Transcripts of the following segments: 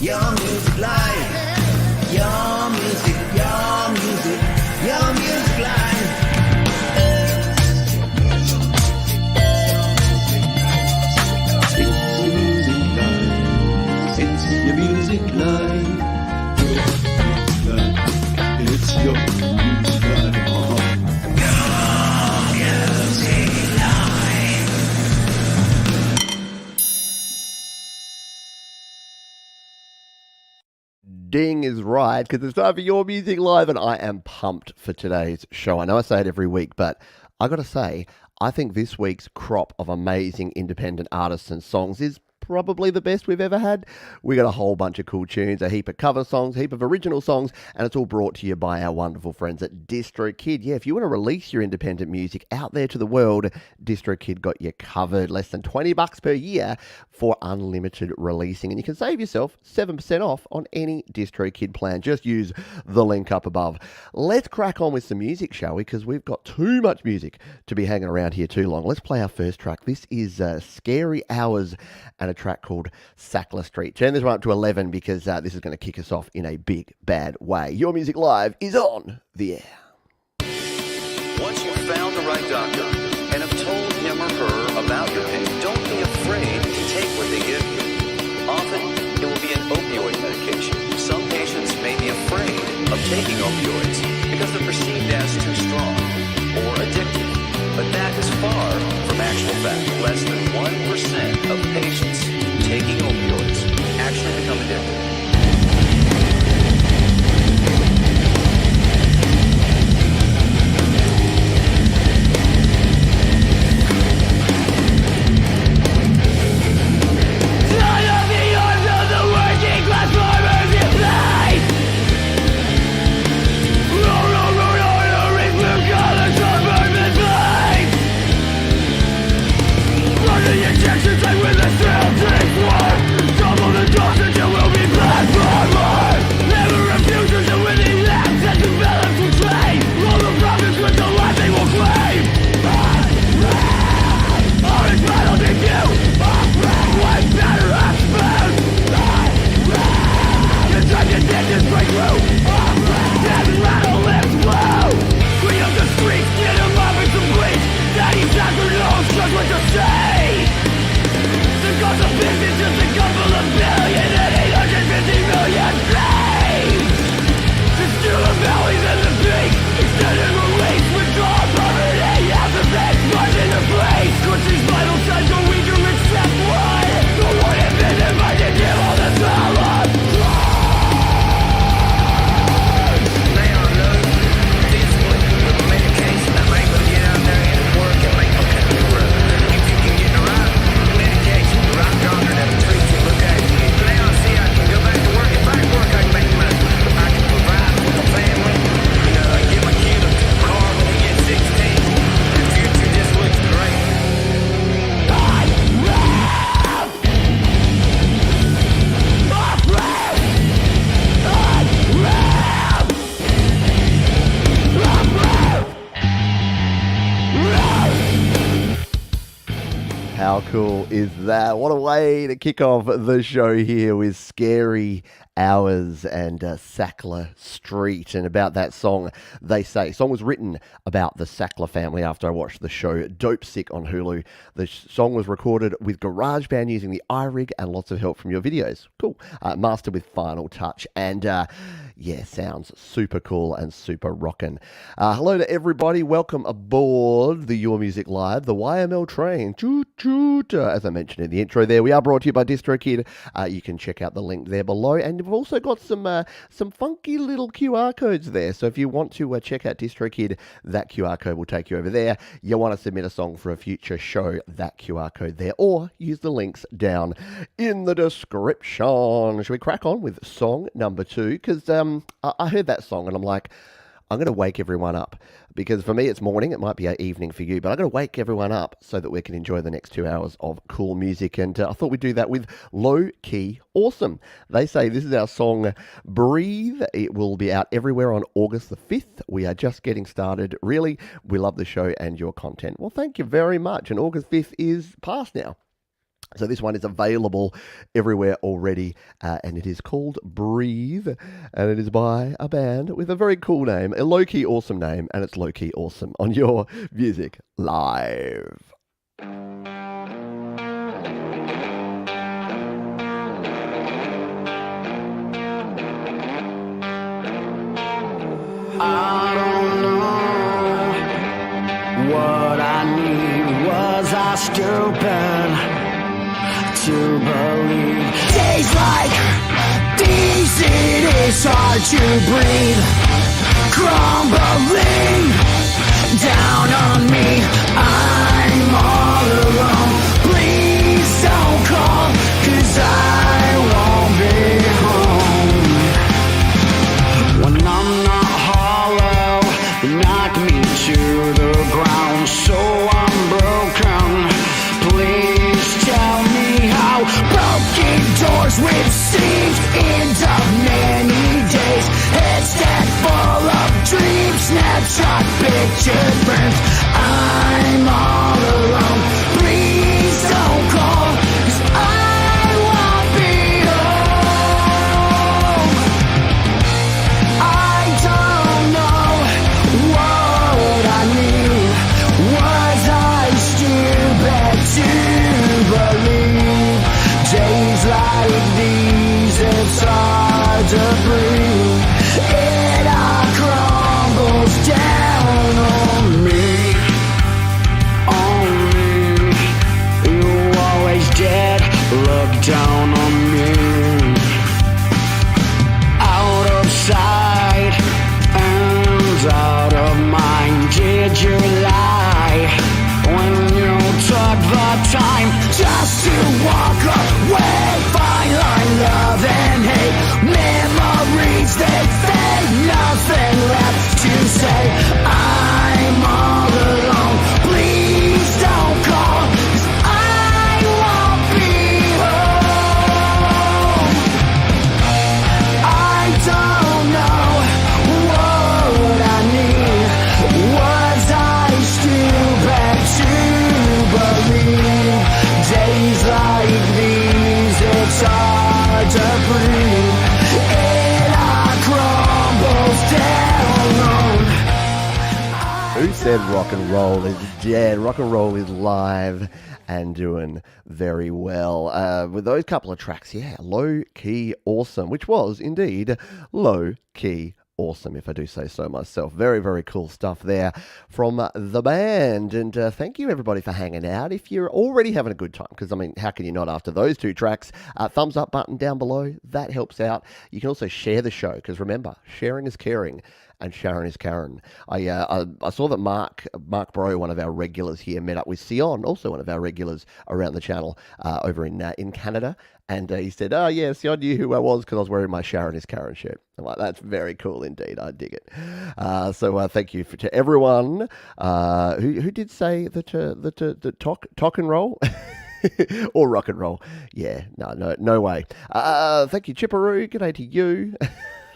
Your music live. Your music, your music, your music live. It's your music live. It's your music live. Ding is right, because it's time for Your Music Live, and I am pumped for today's show. I know I say it every week, but I got to say, I think this week's crop of amazing independent artists and songs is probably the best we've ever had. We got a whole bunch of cool tunes, a heap of cover songs, a heap of original songs, and it's all brought to you by our wonderful friends at DistroKid. Yeah, if you want to release your independent music out there to the world, DistroKid got you covered. Less than $20 per year for unlimited releasing, and you can save yourself 7% off on any DistroKid plan. Just use the link up above. Let's crack on with some music, shall we? Because we've got too much music to be hanging around here too long. Let's play our first track. This is Scary Hours and a track called Sackler Street. Turn this one up to 11 because this is going to kick us off in a big, bad way. Your Music Live is on the air. Once you've found the right doctor and have told him or her about your pain, don't be afraid to take what they give you. Often, it will be an opioid medication. Some patients may be afraid of taking opioids because they're perceived as too strong or addictive. But that is far from actual fact. Less than 1% of patients taking opioids actually become addicted. How cool is that? What a way to kick off the show here with Scary Hours and Sackler Street. And about that song, they say. The song was written about the Sackler family after I watched the show Dope Sick on Hulu. The song was recorded with GarageBand using the iRig and lots of help from your videos. Cool. Mastered with Final Touch. And yeah, sounds super cool and super rockin'. Hello to everybody. Welcome aboard the Your Music Live, the YML train. Choo choo. As I mentioned in the intro there, we are brought to you by DistroKid. You can check out the link there below. And we've also got some funky little QR codes there. So if you want to check out DistroKid, that QR code will take you over there. You want to submit a song for a future show, that QR code there. Or use the links down in the description. Shall we crack on with song number 2? Because I heard that song and I'm like, I'm going to wake everyone up, because for me it's morning, it might be evening for you, but I'm going to wake everyone up so that we can enjoy the next 2 hours of cool music. And I thought we'd do that with Loki. Awesome. They say this is our song Breathe. It will be out everywhere on August the 5th. We are just getting started. Really, we love the show and your content. Well, thank you very much. And August 5th is past now. So this one is available everywhere already, and it is called Breathe, and it is by a band with a very cool name, a low-key awesome name, and it's low-key awesome on Your Music Live. I don't know what I need. Was I stupid to believe days like these? It is hard to breathe, crumbling down on me. I'm all alone. Please don't call, 'cause I won't be home. When I'm not hollow, you knock me to the ground, so I'm broken. Please tell me how. Broken doors with seams, end of many days. Heads that full of dreams, snapshot picture frames. I'm all alone. Please don't call, 'cause I won't be home. I don't know what I need. Was I stupid to believe days like these? It's hard to breathe. It all crumbles down on me. On me. You always did look down on me. Out of sight and out of mind. Did you lie when you took the time just to walk away? Fine line, love and hate, memories that fade, nothing left to say. I'm all alone. Please don't call, 'cause I won't be home. I don't know what I need. Was I stupid to believe days like these? It's hard to breathe. It all crumbles down on. Who said rock and roll is dead? Rock and roll is live and doing very well. With those couple of tracks, yeah, low-key awesome, which was indeed low-key awesome, if I do say so myself. Very, very cool stuff there from the band. And thank you, everybody, for hanging out. If you're already having a good time, because, I mean, how can you not after those two tracks? Thumbs up button down below. That helps out. You can also share the show, because remember, sharing is caring. And Sharon is Karen. I saw that Mark Bro, one of our regulars here, met up with Sion, also one of our regulars around the channel over in Canada. And he said, "Oh, yeah, Sion knew who I was because I was wearing my Sharon is Karen shirt." I'm like, that's very cool indeed. I dig it. So thank you to everyone who did say that talk and roll. Or rock and roll. Yeah, no way. Thank you, Chipperoo. G'day to you.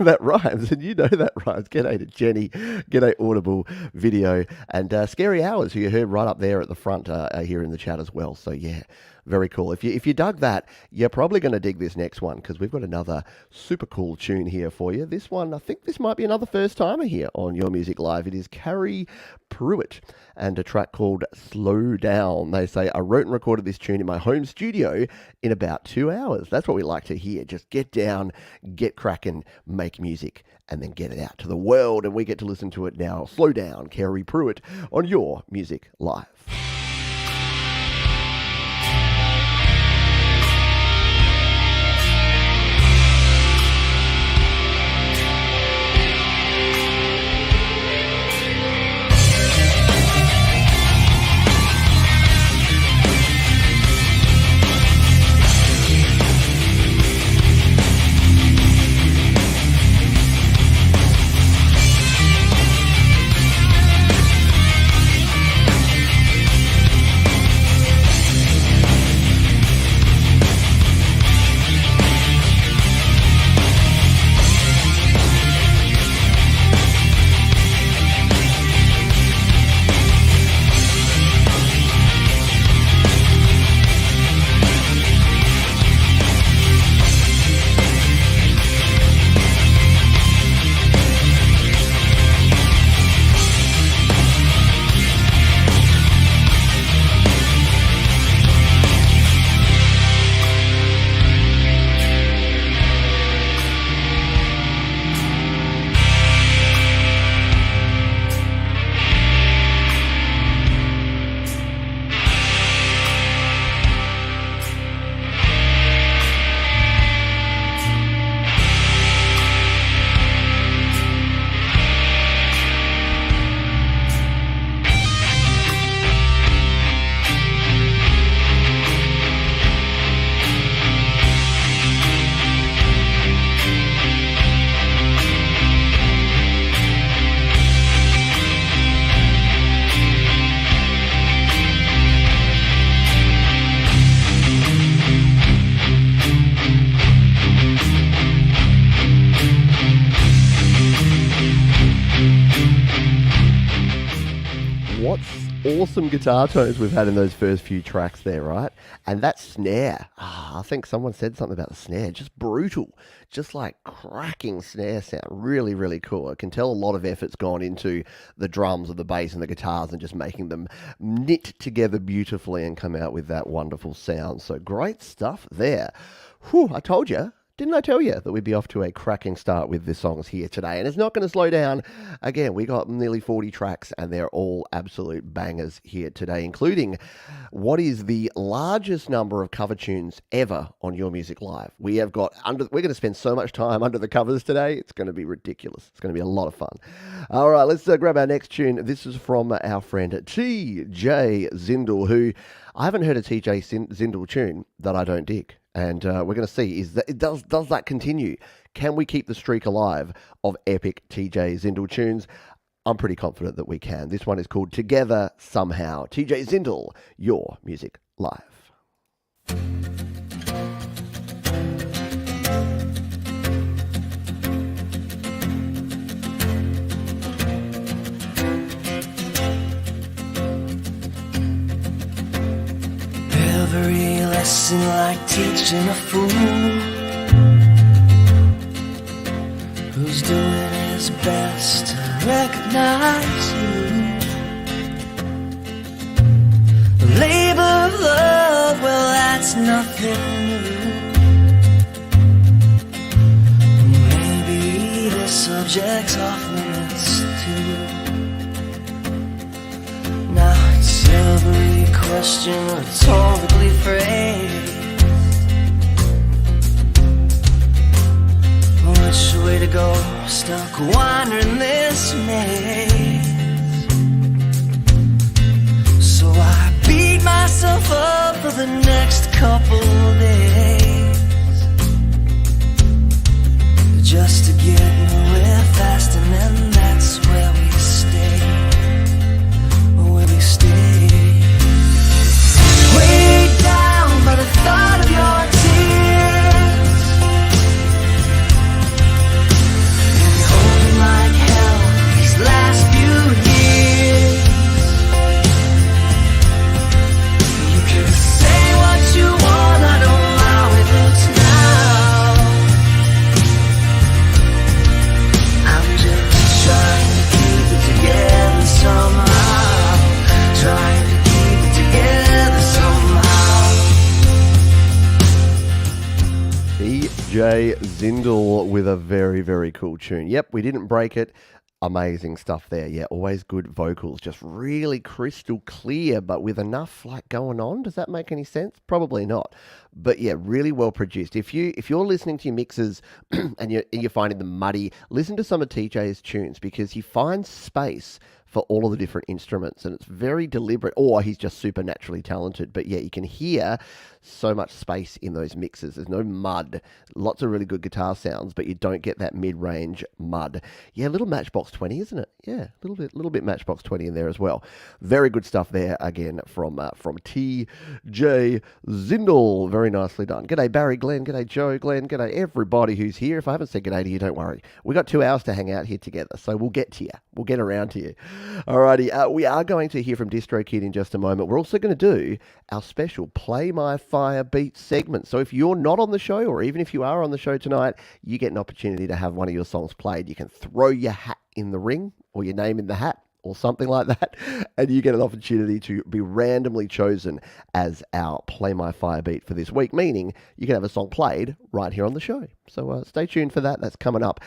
That rhymes, and you know that rhymes. G'day to Jenny. G'day Audible Video. And Scary Hours, who you heard right up there at the front here in the chat as well. So, yeah, very cool. If you dug that, you're probably going to dig this next one, because we've got another super cool tune here for you. This one, I think this might be another first-timer here on Your Music Live. It is Carrie Pruitt and a track called Slow Down. They say, I wrote and recorded this tune in my home studio in about 2 hours. That's what we like to hear. Just get down, get cracking, make music, and then get it out to the world. And we get to listen to it now. Slow Down, Carrie Pruitt on Your Music Live. awesome guitar tones we've had in those first few tracks there, right? And that snare, I think someone said something about the snare, just brutal, just like cracking snare sound. Really, really cool. I can tell a lot of effort's gone into the drums and the bass and the guitars and just making them knit together beautifully and come out with that wonderful sound. So great stuff there. Whew, I told you. Didn't I tell you that we'd be off to a cracking start with the songs here today? And it's not going to slow down. Again, we got nearly 40 tracks and they're all absolute bangers here today, including what is the largest number of cover tunes ever on Your Music Live. We have got we're going to spend so much time under the covers today. It's going to be ridiculous. It's going to be a lot of fun. All right, let's grab our next tune. This is from our friend Jayzindel, who I haven't heard a Jayzindel tune that I don't dig. And we're going to see, does that continue? Can we keep the streak alive of epic Jayzindel tunes? I'm pretty confident that we can. This one is called Together Somehow. Jayzindel, Your Music Live. Every lesson like teaching a fool who's doing his best to recognize you. The labor of love, well, that's nothing new. Maybe the subject's off limits too. Now it's every question rhetorically phrased. Which way to go? Stuck wandering this maze. So I beat myself up for the next couple days, just to get nowhere fast, and then that's where we stay. Where we stay. Way down by the thought of your tears, and holding like hell these last few years. You can say what you want, I don't mind if it's now. I'm just trying to keep it together somehow. Trying to keep it together somehow. Jayzindel with a very, very cool tune. Yep, we didn't break it. Amazing stuff there. Yeah, always good vocals. Just really crystal clear, but with enough like going on. Does that make any sense? Probably not. But yeah, really well produced. If you're listening to your mixes and you're finding them muddy, listen to some of TJ's tunes, because he finds space for all of the different instruments, and it's very deliberate, or he's just supernaturally talented. But yeah, you can hear so much space in those mixes. There's no mud. Lots of really good guitar sounds, but you don't get that mid-range mud. Yeah, a little Matchbox 20, isn't it? Yeah, a little bit Matchbox 20 in there as well. Very good stuff there, again, from Jayzindel. Very nicely done. G'day Barry, Glenn, g'day Joe, Glenn, g'day everybody who's here. If I haven't said g'day to you, don't worry. We got 2 hours to hang out here together, so we'll get to you. We'll get around to you. Alrighty, we are going to hear from DistroKid in just a moment. We're also going to do our special Play My Fire Beat segment. So if you're not on the show, or even if you are on the show tonight, you get an opportunity to have one of your songs played. You can throw your hat in the ring, or your name in the hat, or something like that, and you get an opportunity to be randomly chosen as our Play My Fire Beat for this week, meaning you can have a song played right here on the show. So stay tuned for that. That's coming up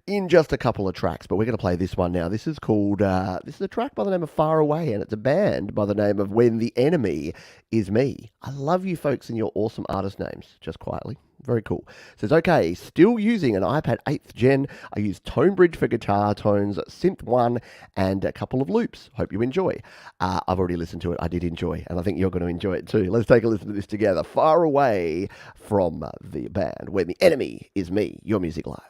in just a couple of tracks, but we're going to play this one now. This is called, this is a track by the name of Far Away, and it's a band by the name of When the Enemy Is Me. I love you folks and your awesome artist names, just quietly. Very cool. Says, okay, still using an iPad 8th gen. I use Tonebridge for guitar tones, Synth 1, and a couple of loops. Hope you enjoy. I've already listened to it. I did enjoy, and I think you're going to enjoy it too. Let's take a listen to this together. Far Away from the band When the Enemy Is Me. Your Music Live.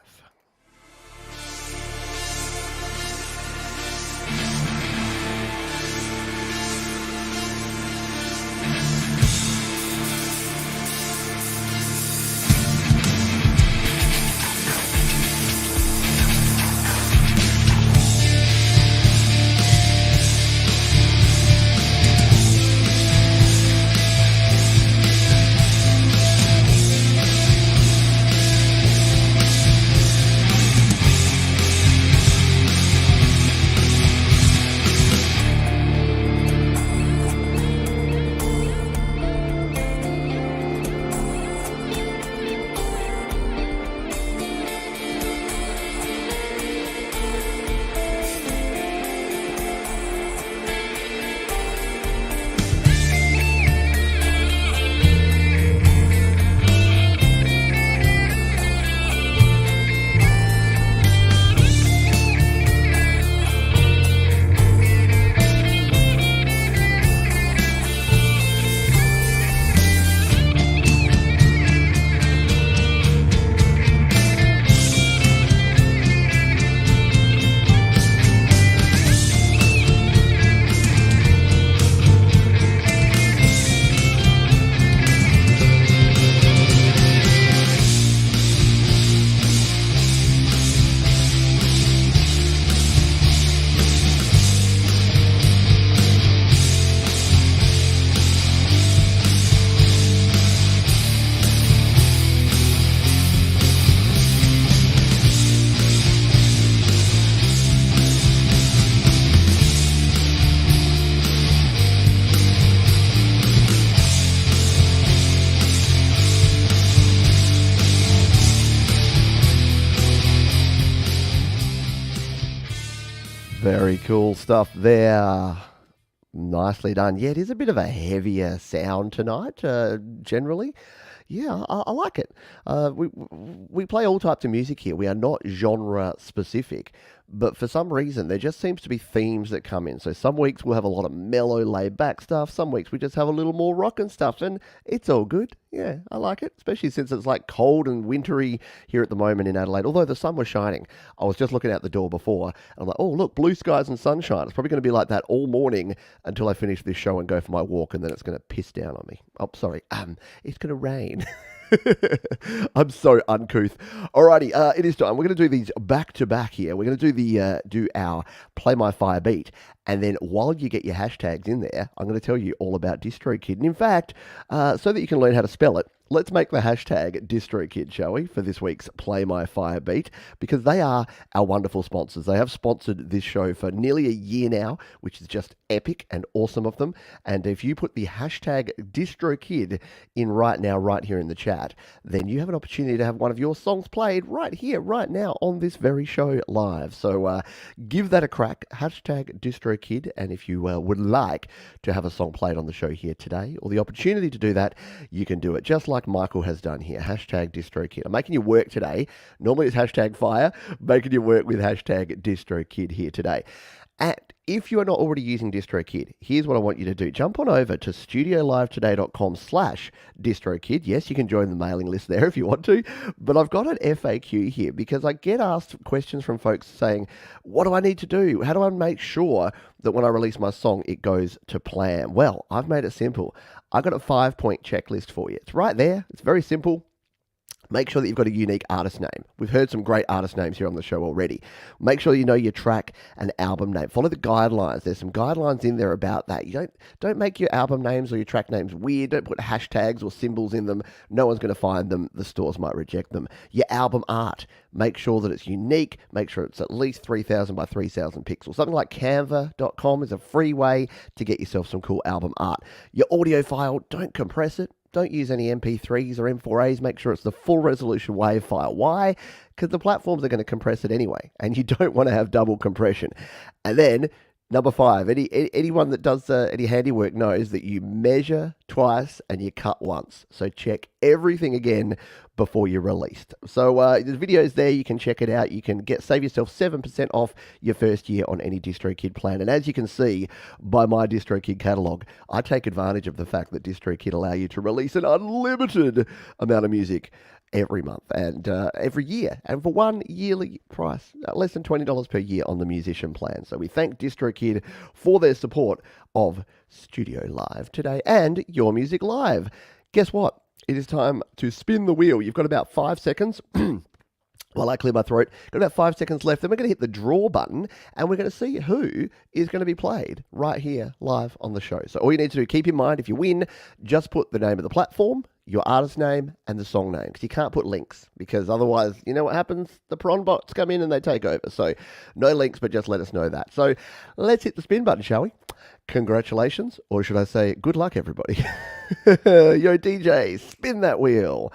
Very cool stuff there. Nicely done. Yeah, it is a bit of a heavier sound tonight, generally. Yeah, I like it. We play all types of music here. We are not genre specific, but for some reason there just seems to be themes that come in. So some weeks we'll have a lot of mellow, laid back stuff. Some weeks we just have a little more rock and stuff, and it's all good. Yeah, I like it, especially since it's like cold and wintry here at the moment in Adelaide. Although the sun was shining, I was just looking out the door before, and I'm like, oh look, blue skies and sunshine. It's probably going to be like that all morning until I finish this show and go for my walk, and then it's going to piss down on me. Oh, sorry, it's going to rain. I'm so uncouth. Alrighty, it is time. We're going to do these back to back here. We're going to do our Play My Fire beat, and then while you get your hashtags in there, I'm going to tell you all about DistroKid. And in fact, so that you can learn how to spell it, let's make the hashtag DistroKid, shall we, for this week's Play My Fire beat, because they are our wonderful sponsors. They have sponsored this show for nearly a year now, which is just epic and awesome of them. And if you put the hashtag DistroKid in right now, right here in the chat, then you have an opportunity to have one of your songs played right here, right now on this very show live. So give that a crack, hashtag DistroKid. And if you would like to have a song played on the show here today, or the opportunity to do that, you can do it just like Michael has done here, hashtag DistroKid. I'm making you work today. Normally it's hashtag fire, making you work with hashtag DistroKid here today. And if you are not already using DistroKid, here's what I want you to do. Jump on over to studiolivetoday.com/DistroKid. Yes, you can join the mailing list there if you want to, but I've got an FAQ here because I get asked questions from folks saying, what do I need to do? How do I make sure that when I release my song, it goes to plan? Well, I've made it simple. I've got a 5-point checklist for you. It's right there. It's very simple. Make sure that you've got a unique artist name. We've heard some great artist names here on the show already. Make sure you know your track and album name. Follow the guidelines. There's some guidelines in there about that. You don't make your album names or your track names weird. Don't put hashtags or symbols in them. No one's going to find them. The stores might reject them. Your album art. Make sure that it's unique. Make sure it's at least 3,000 by 3,000 pixels. Something like canva.com is a free way to get yourself some cool album art. Your audio file, don't compress it. Don't use any MP3s or M4As. Make sure it's the full resolution WAV file. Why? Because the platforms are going to compress it anyway, and you don't want to have double compression. And then, number 5, anyone that does any handiwork knows that you measure twice and you cut once. So check everything again before you're released. So there's videos there. You can check it out. You can save yourself 7% off your first year on any DistroKid plan. And as you can see by my DistroKid catalog, I take advantage of the fact that DistroKid allow you to release an unlimited amount of music every month and every year, and for one yearly price, less than $20 per year on the musician plan. So we thank DistroKid for their support of Studio Live today and Your Music Live. Guess what? It is time to spin the wheel. You've got about 5 seconds. While I clear my throat, got about 5 seconds left. Then we're going to hit the draw button, and we're going to see who is going to be played right here live on the show. So all you need to do, keep in mind, if you win, just put the name of the platform, your artist name, and the song name, because you can't put links, because otherwise, you know what happens? The prawn bots come in and they take over. So no links, but just let us know that. So let's hit the spin button, shall we? Congratulations, or should I say good luck, everybody. Yo, DJ, spin that wheel.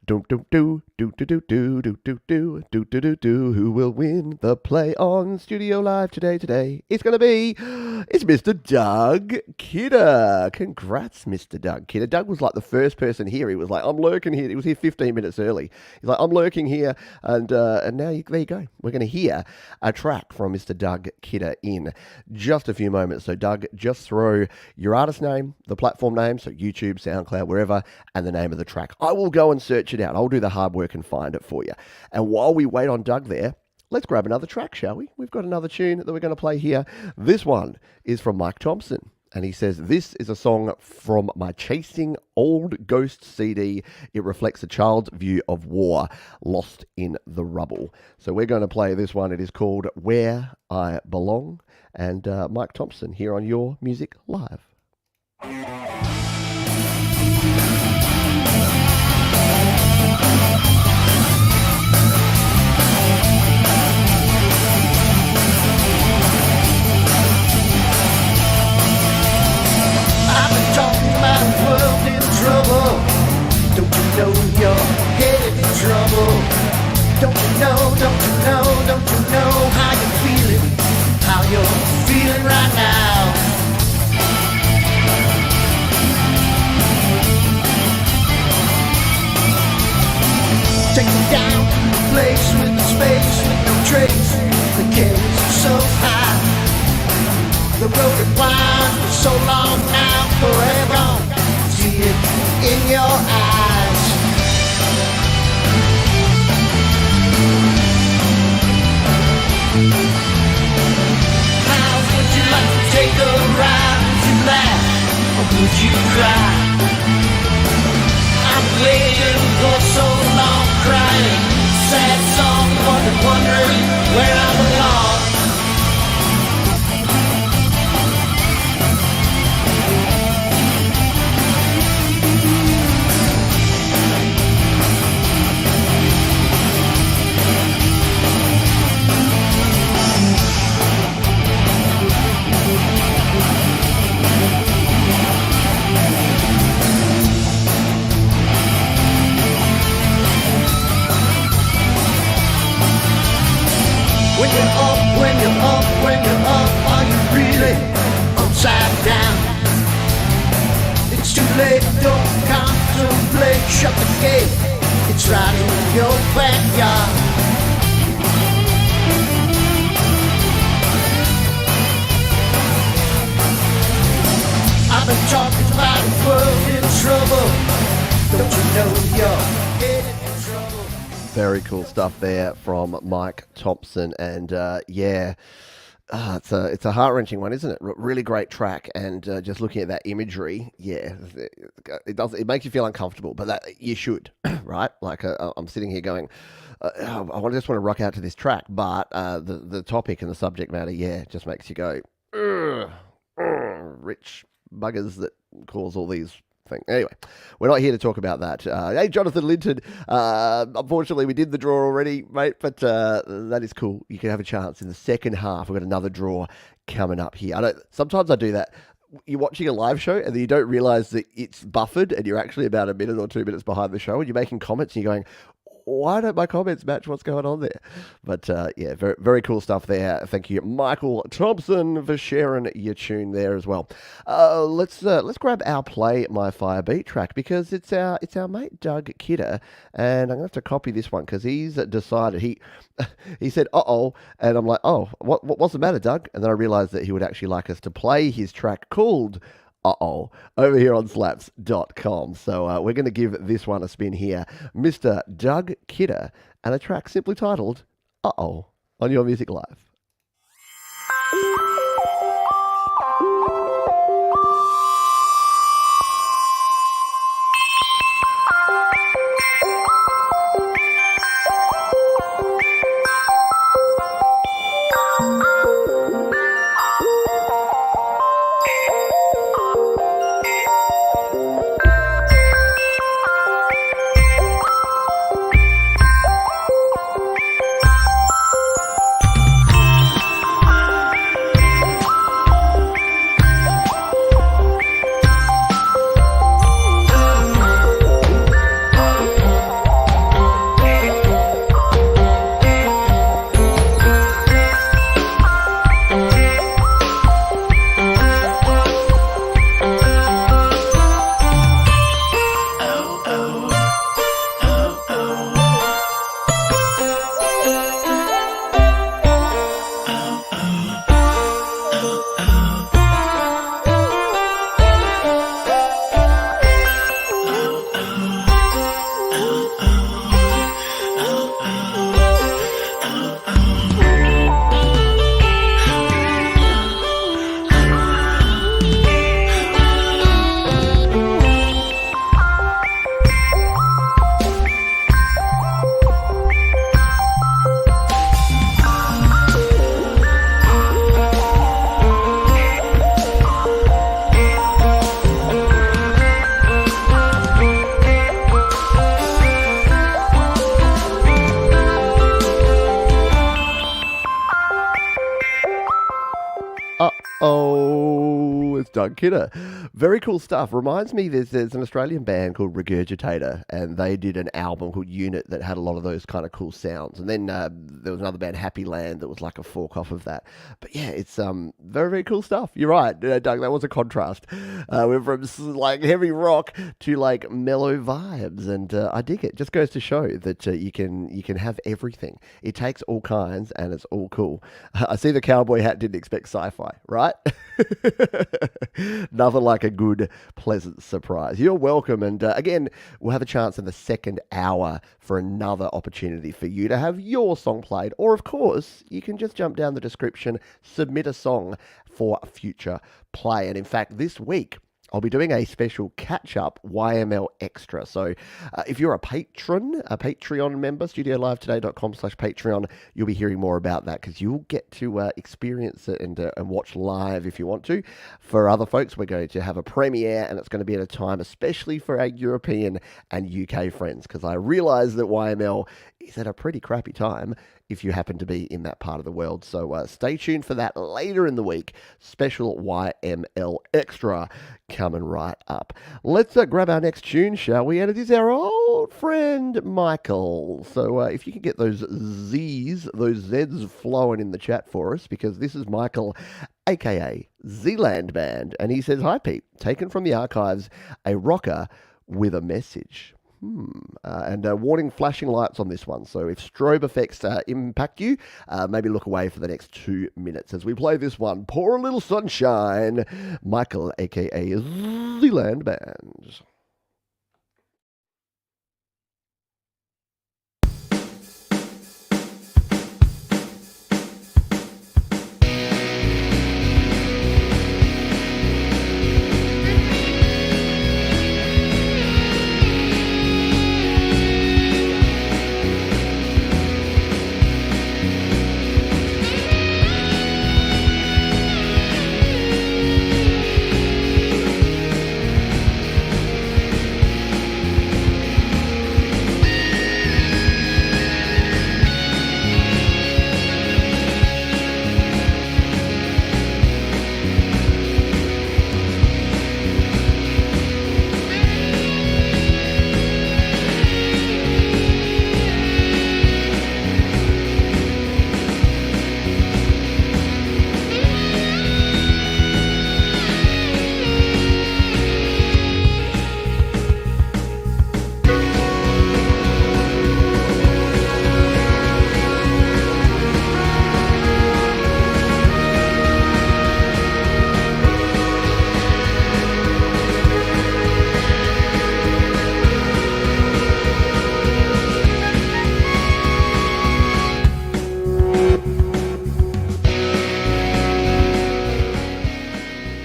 Do do do do do do do do do do do do do do. Who will win the play on Studio Live today? It's Mr. Doug Kidder. Congrats, Mr. Doug Kidder. Doug was like the first person here. He was like, I'm lurking here. He was here 15 minutes early. He's like, I'm lurking here, and now there you go. We're going to hear a track from Mr. Doug Kidder in just a few moments. So Doug, just throw your artist name, the platform name, so YouTube, SoundCloud, wherever, and the name of the track. I will go and search it out. I'll do the hard work and find it for you. And while we wait on Doug there, let's grab another track, shall we? We've got another tune that we're going to play here. This one is from Mike Thompson. And he says, this is a song from my Chasing Old Ghosts CD. It reflects a child's view of war, lost in the rubble. So we're going to play this one. It is called Where I Belong. And Mike Thompson here on Your Music Live. Talking about a world in trouble. Don't you know you're headed in trouble? Don't you know how you're feeling? How you're place that carries you so high. The road that winds for so long now, forever gone. See it in your eyes. How would you like to take a ride? Would you laugh or would you cry? I'm waiting for so long, crying sad song, wondering where I belong. When you're up, are you really upside down? It's too late, don't contemplate, shut the gate. It's right in your backyard. I've been talking about a world in trouble. Don't you know you're headed in trouble? Very cool stuff there from Mike Thompson, and it's a heart-wrenching one, isn't it? Really great track, and just looking at that imagery, it makes you feel uncomfortable, but that you should, right? Like I'm sitting here going, I just want to rock out to this track, but the topic and the subject matter, just makes you go, rich buggers that cause all these thing. Anyway, we're not here to talk about that. Hey, Jonathan Linton, unfortunately we did the draw already, mate, but that is cool. You can have a chance in the second half. We've got another draw coming up here. Sometimes I do that. You're watching a live show and then you don't realise that it's buffered and you're actually about a minute or 2 minutes behind the show and you're making comments and you're going, why don't my comments match what's going on there? But very, very cool stuff there. Thank you, Michael Thompson, for sharing your tune there as well. Let's grab our Play My Fire beat track because it's our mate Doug Kidder, and I'm gonna have to copy this one because he's decided he said uh-oh, and I'm like, oh, what's the matter, Doug? And then I realised that he would actually like us to play his track called Uh-oh, over here on slaps.com. So we're going to give this one a spin here. Mr. Doug Kidder and a track simply titled Uh-oh on Your Music Live. Uh-oh, it's Doug Kidder Very cool stuff. Reminds me, there's an Australian band called Regurgitator, and they did an album called Unit that had a lot of those kind of cool sounds. And then there was another band, Happy Land, that was like a fork off of that. But yeah, it's very, very cool stuff. You're right, Doug, that was a contrast. Went from like heavy rock to like mellow vibes, and I dig it. Just goes to show that you can have everything. It takes all kinds, and it's all cool. I see the cowboy hat, didn't expect sci-fi, right? Nothing like a good, pleasant surprise. You're welcome. And again, we'll have a chance in the second hour for another opportunity for you to have your song played. Or, of course, you can just jump down the description, submit a song for a future play. And in fact, this week, I'll be doing a special catch-up YML Extra. So if you're a Patreon member, studiolive today.com/Patreon, you'll be hearing more about that because you'll get to experience it and watch live if you want to. For other folks, we're going to have a premiere, and it's going to be at a time especially for our European and UK friends, because I realise that YML is at a pretty crappy time if you happen to be in that part of the world. So stay tuned for that later in the week. Special YML Extra coming right up. Let's grab our next tune, shall we? And it is our old friend Michael. So if you can get those Zs flowing in the chat for us, because this is Michael, aka Zealandband, and he says, "Hi Pete, taken from the archives, a rocker with a message." And warning, flashing lights on this one. So if strobe effects impact you, maybe look away for the next 2 minutes as we play this one. Pour a little sunshine. Michael, aka Zealandband.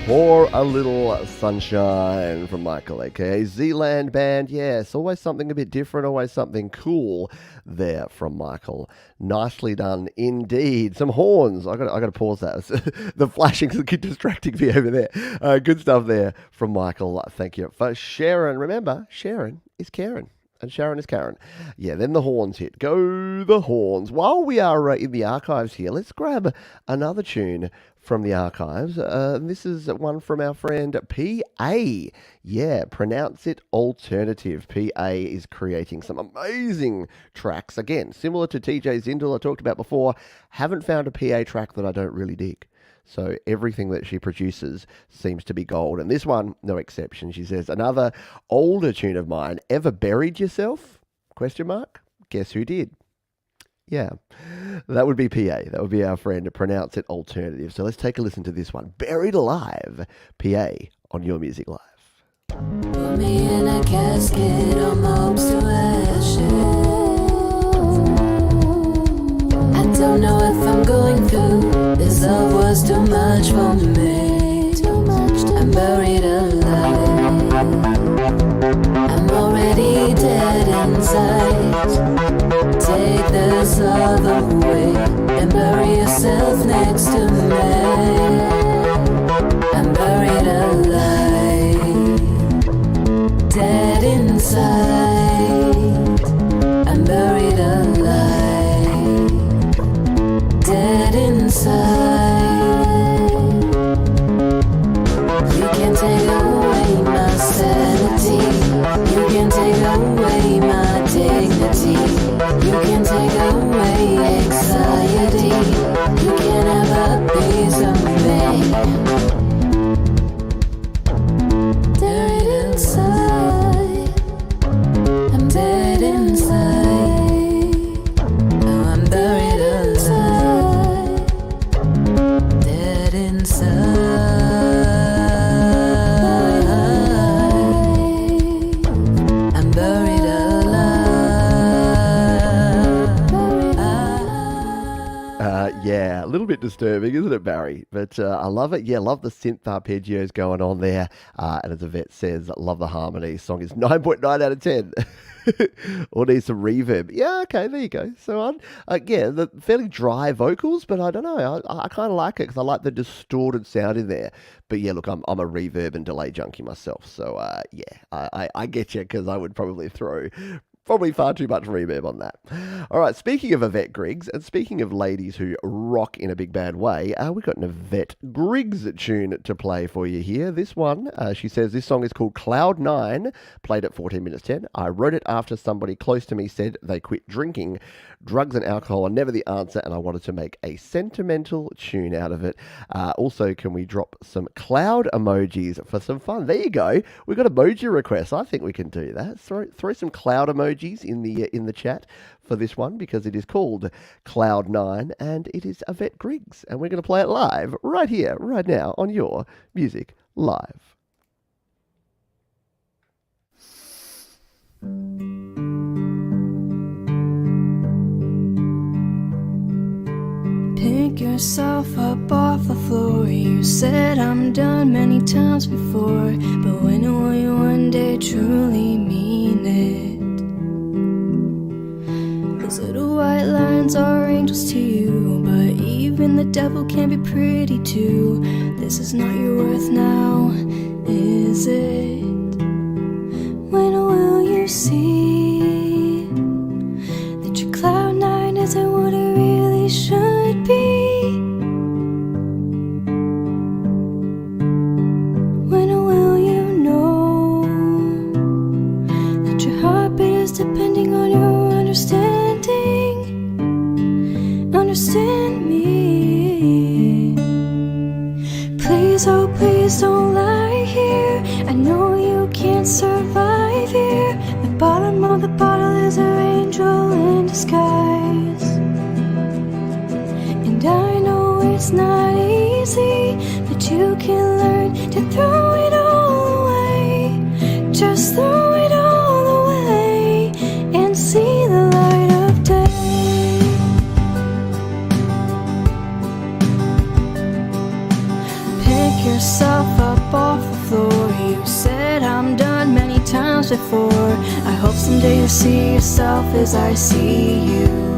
Pour a little sunshine from Michael, aka Zealandband. Yes, always something a bit different, always something cool there from Michael. Nicely done indeed. Some horns. I got to pause that. The flashing's a bit distracting me over there. Good stuff there from Michael. Thank you for Sharon. Remember, Sharon is Karen. And Sharon is Karen. Yeah, then the horns hit. Go the horns. While we are in the archives here, let's grab another tune from the archives. This is one from our friend PA. Yeah, pronounce it alternative. PA is creating some amazing tracks. Again, similar to Jayzindel I talked about before. Haven't found a PA track that I don't really dig. So everything that she produces seems to be gold. And this one, no exception. She says, another older tune of mine, Ever Buried Yourself? Question mark. Guess who did? Yeah, that would be PA. That would be our friend. Pronounce it alternative. So let's take a listen to this one. Buried Alive, PA, on Your Music Live. Put me in a casket, almost to ashes. I don't know if I'm going through. This love was too much for me. I'm buried alive. I'm already dead inside. Take this love away and bury yourself next to me. I'm buried alive. Dead inside. I'm buried alive. Dead inside. You can't take away little bit disturbing, isn't it, Barry? But I love it. Yeah, love the synth arpeggios going on there. And as Yvette says, love the harmony. Song is 9.9 out of 10. Or needs some reverb. Yeah, okay, there you go. So on. Yeah, the fairly dry vocals, but I don't know. I kind of like it because I like the distorted sound in there. But yeah, look, I'm a reverb and delay junkie myself. So yeah, I get you because I would probably throw probably far too much reverb on that. All right, speaking of Yvette Griggs, and speaking of ladies who rock in a big bad way, we've got an Yvette Griggs tune to play for you here. This one, she says, this song is called Cloud 9, played at 14 minutes 10. I wrote it after somebody close to me said they quit drinking. Drugs and alcohol are never the answer, and I wanted to make a sentimental tune out of it. Also, can we drop some cloud emojis for some fun? There you go. We've got emoji requests. I think we can do that. Throw some cloud emojis in the chat for this one because it is called Cloud 9 and it is Yvette Griggs, and we're going to play it live right here, right now on your Music Live. Pick yourself up off the floor. You said I'm done many times before, but when will you one day truly mean it? Those little white lines are angels to you, but even the devil can be pretty too. This is not your worth now, is it? When will you see that your cloud 9 isn't what it really should be? When will you know that your heartbeat is depending on your understanding? Understand me. Please, oh please don't lie here. I know you can't survive here. The bottom of the bottle is her angel in disguise. And I know it's not easy, but you can learn to throw it all away. Just throw it all away and see the light of day. Pick yourself up off the floor. You said I'm done many times before. I hope someday you'll see yourself as I see you.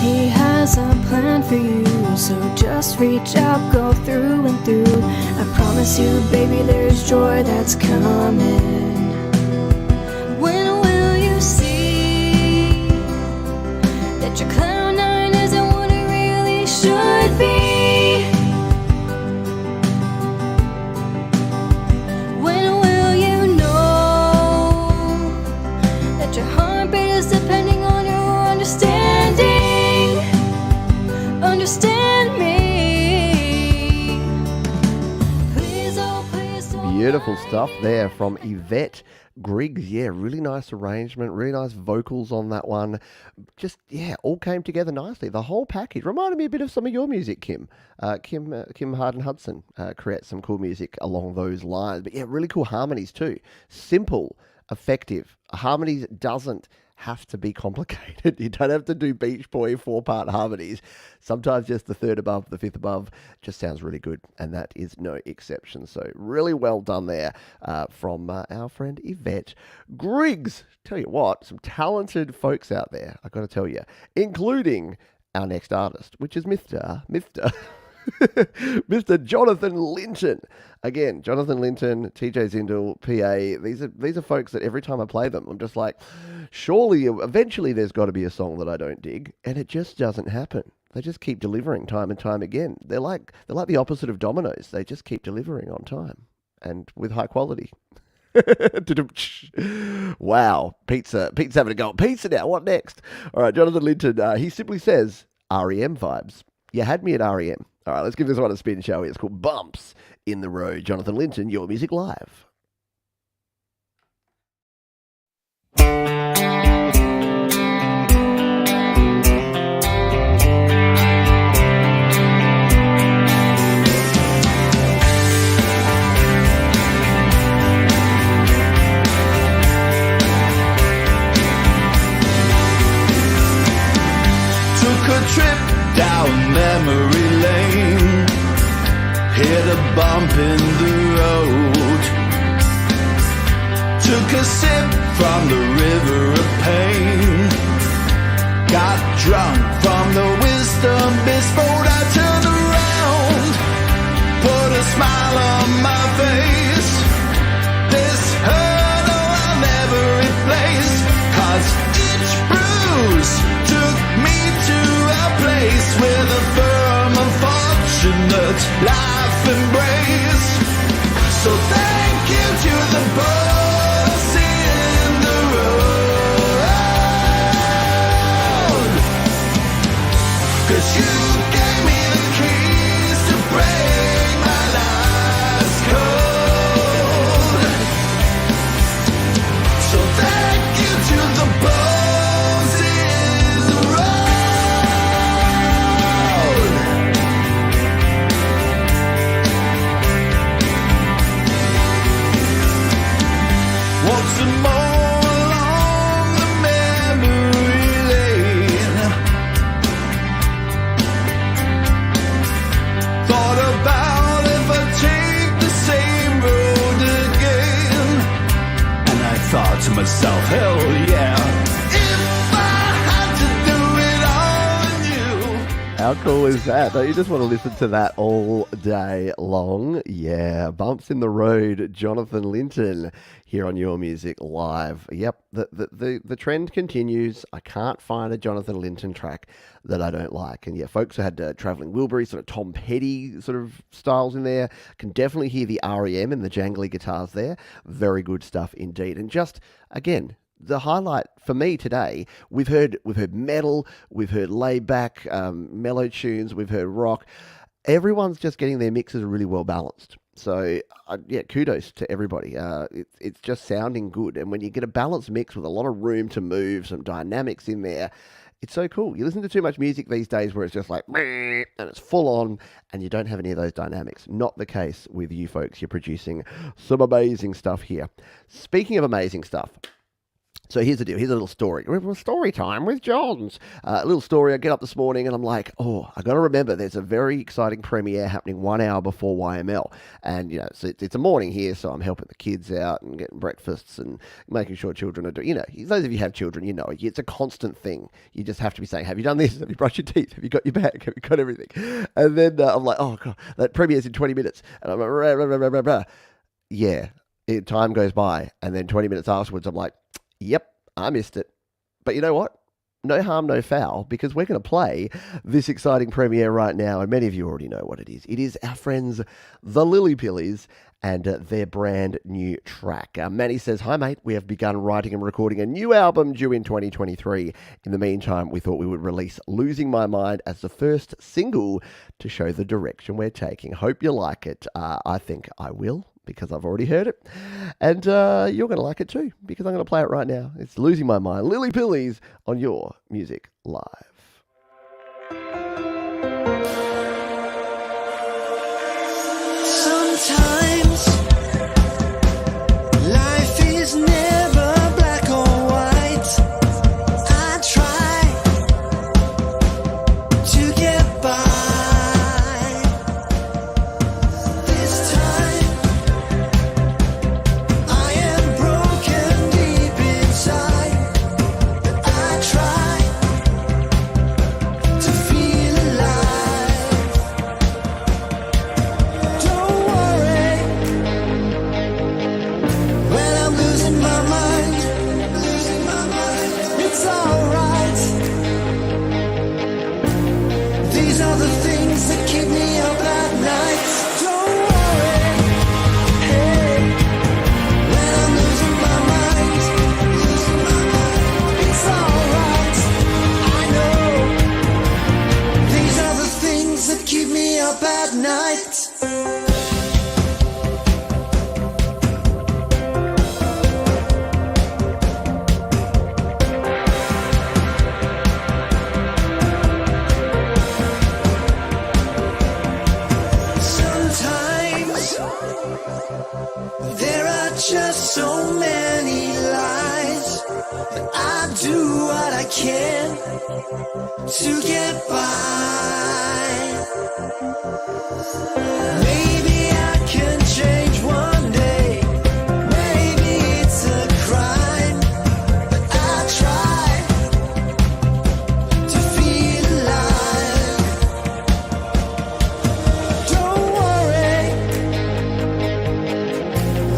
He has a plan for you, so just reach out, go through and through. I promise you, baby, there's joy that's coming. When will you see that your cloud 9 isn't what it really should be? When will you know that your heartbeat is depending on your understanding? Understand me. Please, oh please don't. Beautiful stuff there from Yvette Griggs. Yeah, really nice arrangement, really nice vocals on that one. Just, yeah, all came together nicely. The whole package reminded me a bit of some of your music, Kim. Kim Harden-Hudson creates some cool music along those lines. But yeah, really cool harmonies too. Simple, effective. Harmonies doesn't have to be complicated. You don't have to do Beach Boy 4-part harmonies. Sometimes just the third above, the fifth above just sounds really good, and that is no exception. So really well done there from our friend Yvette Griggs. Tell you what, some talented folks out there, I've got to tell you, including our next artist, which is Mr. Mr. Jonathan Linton. Again, Jonathan Linton, Jayzindel, PA. These are folks that every time I play them, I'm just like, surely, eventually there's got to be a song that I don't dig, and it just doesn't happen. They just keep delivering time and time again. They're like the opposite of dominoes. They just keep delivering on time and with high quality. Wow, Pete's having a go at pizza now. What next? All right, Jonathan Linton, he simply says, REM vibes. You had me at REM. All right, let's give this one a spin, shall we? It's called Bumps in the Road. Jonathan Linton, Your Music Live. Took in the road. Took a sip from the river of pain. Got drunk from the wisdom bespoke. I turned around, put a smile on my face. This hurt I'll never replace, 'cause each bruise took me to a place with a firm and fortunate life embrace. So thank you to the boys in the road, 'cause you gave me the keys to break my life's code. So thank you to the boys in the road. Walk some more along the memory lane. Thought about if I take the same road again. And I thought to myself, hell yeah, if I had to do it all anew. How cool is that? Don't you just want to listen to that all day long? Yeah, Bumps in the Road, Jonathan Linton here on Your Music Live. Yep, the trend continues. I can't find a Jonathan Linton track that I don't like. And yeah, folks who had Travelling Wilbury, sort of Tom Petty sort of styles in there. Can definitely hear the REM and the jangly guitars there. Very good stuff indeed. And just, again, the highlight for me today, we've heard metal, we've heard laid back, mellow tunes, we've heard rock. Everyone's just getting their mixes really well balanced. So yeah, kudos to everybody. It's just sounding good. And when you get a balanced mix with a lot of room to move, some dynamics in there, it's so cool. You listen to too much music these days where it's just like, and it's full on, and you don't have any of those dynamics. Not the case with you folks. You're producing some amazing stuff here. Speaking of amazing stuff, so here's the deal. Here's a little story. Story time with Johns. A little story. I get up this morning and I'm like, oh, I got to remember there's a very exciting premiere happening 1 hour before YML. And, you know, so it's a morning here, so I'm helping the kids out and getting breakfasts and making sure children are doing, you know, those of you who have children, you know, it's a constant thing. You just have to be saying, have you done this? Have you brushed your teeth? Have you got your bag? Have you got everything? And then I'm like, oh, God, that premiere's in 20 minutes. And I'm like, rah, rah, rah, rah, rah. Yeah, time goes by. And then 20 minutes afterwards, I'm like, yep, I missed it. But you know what? No harm, no foul, because we're going to play this exciting premiere right now, and many of you already know what it is. It is our friends, the Lily Pillies, and their brand new track. Manny says, hi, mate. We have begun writing and recording a new album due in 2023. In the meantime, we thought we would release Losing My Mind as the first single to show the direction we're taking. Hope you like it. I think I will, because I've already heard it. And you're going to like it too, because I'm going to play it right now. It's Losing My Mind. Lily Pillies on Your Music Live. Sometimes life is never black or white. I try to get by. This time I am broken deep inside, but I try to feel alive. Don't worry when I'm losing my mind. It's alright. These are the things that keep me up at night. Don't worry, hey, when I'm losing my mind. It's alright, I know. These are the things that keep me up at night. Sometimes there are just so many lies that I do what I can to get by. Maybe I can change one day. Maybe it's a crime, but I try to feel alive. Don't worry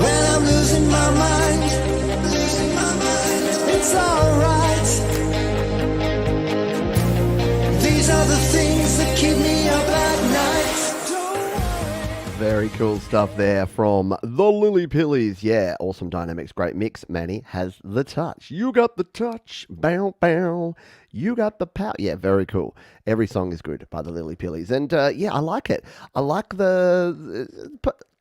when I'm losing my mind. It's alright. These are the things that keep me up at night. Don't worry. Very cool stuff there from the Lily Pillies. Yeah, awesome dynamics, great mix. Manny has the touch. You got the touch. Bow, bow. You got the power. Yeah, very cool. Every song is good by the Lily Pillies. And yeah, I like it. I like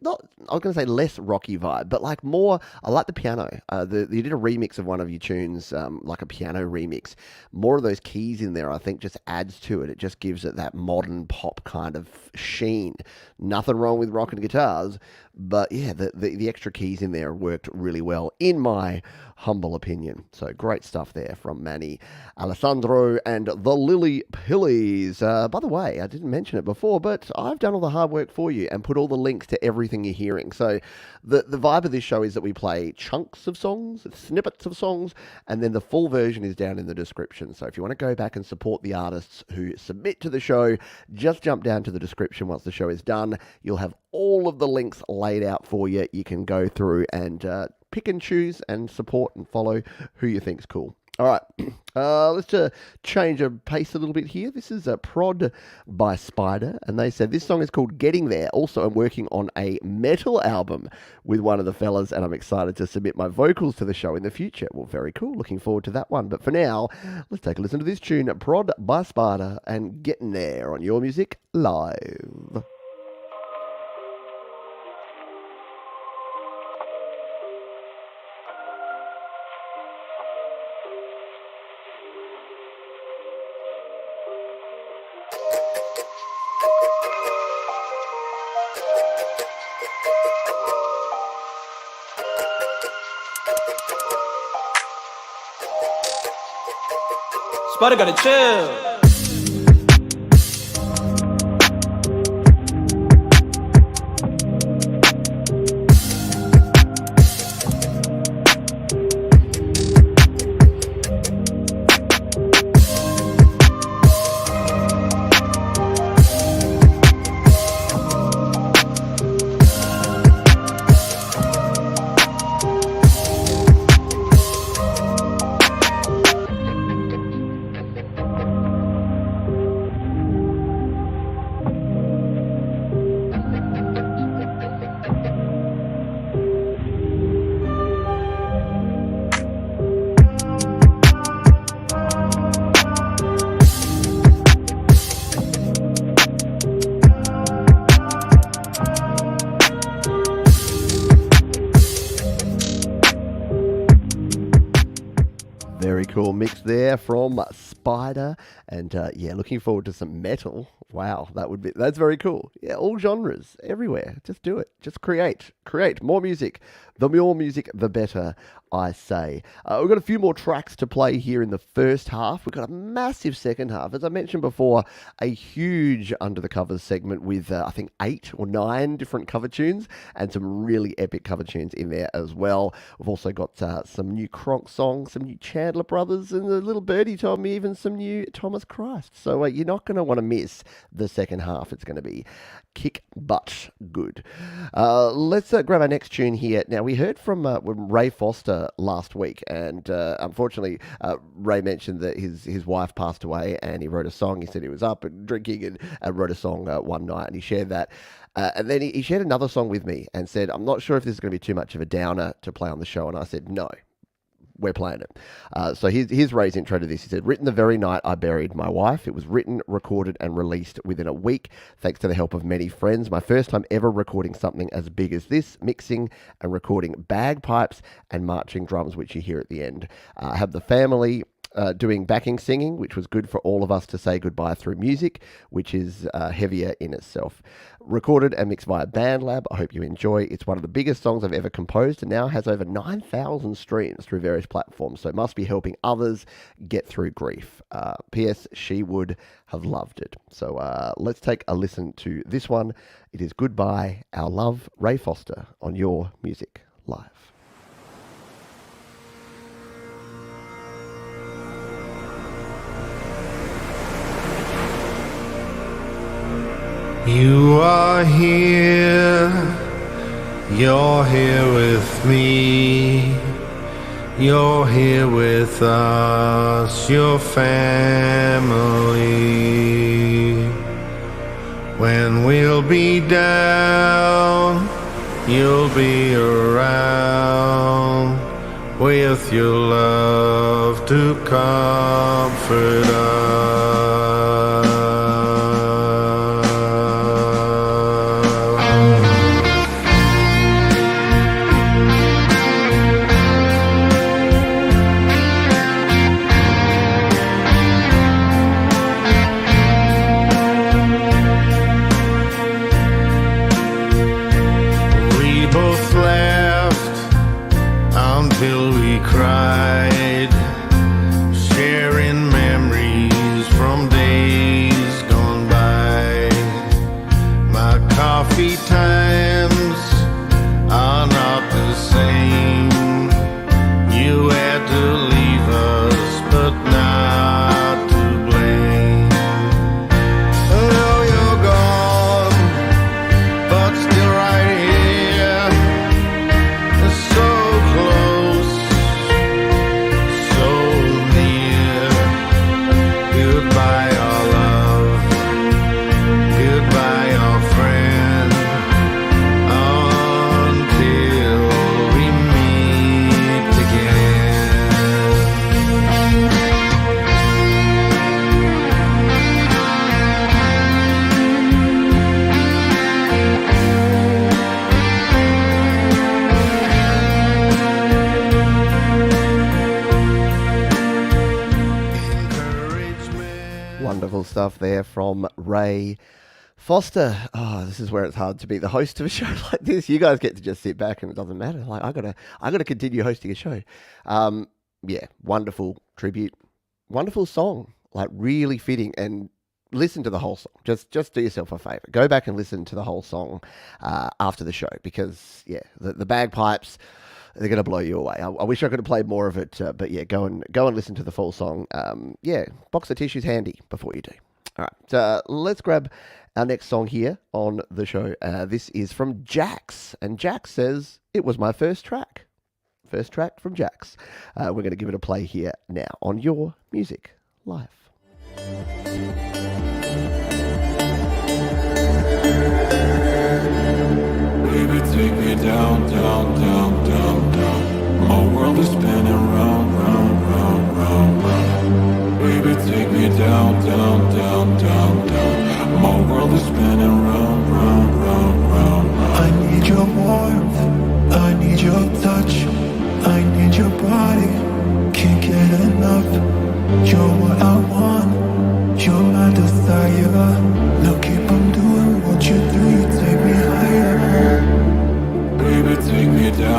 not, I was going to say less rocky vibe, but like more, I like the piano. You did a remix of one of your tunes, like a piano remix. More of those keys in there, I think, just adds to it. It just gives it that modern pop kind of sheen. Nothing wrong with rock and guitars, but yeah, the extra keys in there worked really well, in my humble opinion. So great stuff there from Manny, Alessandro, and the Lily Pillies. By the way, I didn't mention it before, but I've done all the hard work for you and put all the links to everything you're hearing. So the vibe of this show is that we play chunks of songs, snippets of songs, and then the full version is down in the description. So if you want to go back and support the artists who submit to the show, just jump down to the description once the show is done. You'll have all of the links laid out for you. You can go through and pick and choose and support and follow who you think's cool. All right, let's change a pace a little bit here. This is a Prod by Spider, and they said this song is called Getting There. Also, I'm working on a metal album with one of the fellas, and I'm excited to submit my vocals to the show in the future. Well, very cool. Looking forward to that one. But for now, let's take a listen to this tune, Prod by Spider, and Getting There on Your Music Live. Spider gotta chill. Very cool mix there from Spider, and yeah, looking forward to some metal. Wow, that's very cool. Yeah, all genres, everywhere. Just do it. Just create more music. The more music, the better, I say. We've got a few more tracks to play here in the first half. We've got a massive second half. As I mentioned before, a huge Under the Covers segment with, I think, 8 or 9 different cover tunes and some really epic cover tunes in there as well. We've also got some new Kronk songs, some new Chandler Brothers, and the little birdie told me even some new Thomas Christ. So you're not going to want to miss the second half. It's going to be kick butt good. Let's grab our next tune here. Now, we heard from Ray Foster last week, and unfortunately, Ray mentioned that his wife passed away, and he wrote a song. He said he was up and drinking and wrote a song one night, and he shared that. And then he shared another song with me and said, I'm not sure if this is going to be too much of a downer to play on the show. And I said, no. We're playing it. So here's Ray's intro to this. He said, written the very night I buried my wife. It was written, recorded, and released within a week, thanks to the help of many friends. My first time ever recording something as big as this, mixing and recording bagpipes and marching drums, which you hear at the end. I have the family doing backing singing, which was good for all of us to say goodbye through music, which is heavier in itself. Recorded and mixed via BandLab. I hope you enjoy. It's one of the biggest songs I've ever composed and now has over 9,000 streams through various platforms, so it must be helping others get through grief. P.S. She would have loved it. So let's take a listen to this one. It is Goodbye, Our Love, Ray Foster on Your Music Live. You are here, you're here with me, you're here with us, your family. When we'll be down, you'll be around, with your love to comfort us. Stuff there from Ray Foster. Oh, this is where it's hard to be the host of a show like this. You guys get to just sit back and it doesn't matter. Like I gotta continue hosting a show. Yeah, wonderful tribute, wonderful song, like really fitting. And listen to the whole song. Just do yourself a favor. Go back and listen to the whole song after the show, because yeah, the bagpipes, they're going to blow you away. I wish I could have played more of it, but yeah, go and listen to the full song. Yeah, box of tissues handy before you do. All right, so let's grab our next song here on the show. This is from Jax, and Jax says, it was my first track. First track from Jax. We're going to give it a play here now on Your Music Live. Baby, take me down, down, down, down, down. My world is spinning round, round, round, round, round. Baby, take me down, down, down, down, down. My world is spinning round, round, round, round, round. I need your warmth, I need your touch, I need your body, can't get enough. You're what I want, you're my desire. Now keep on doing what you do, you take me higher. Baby, take me down.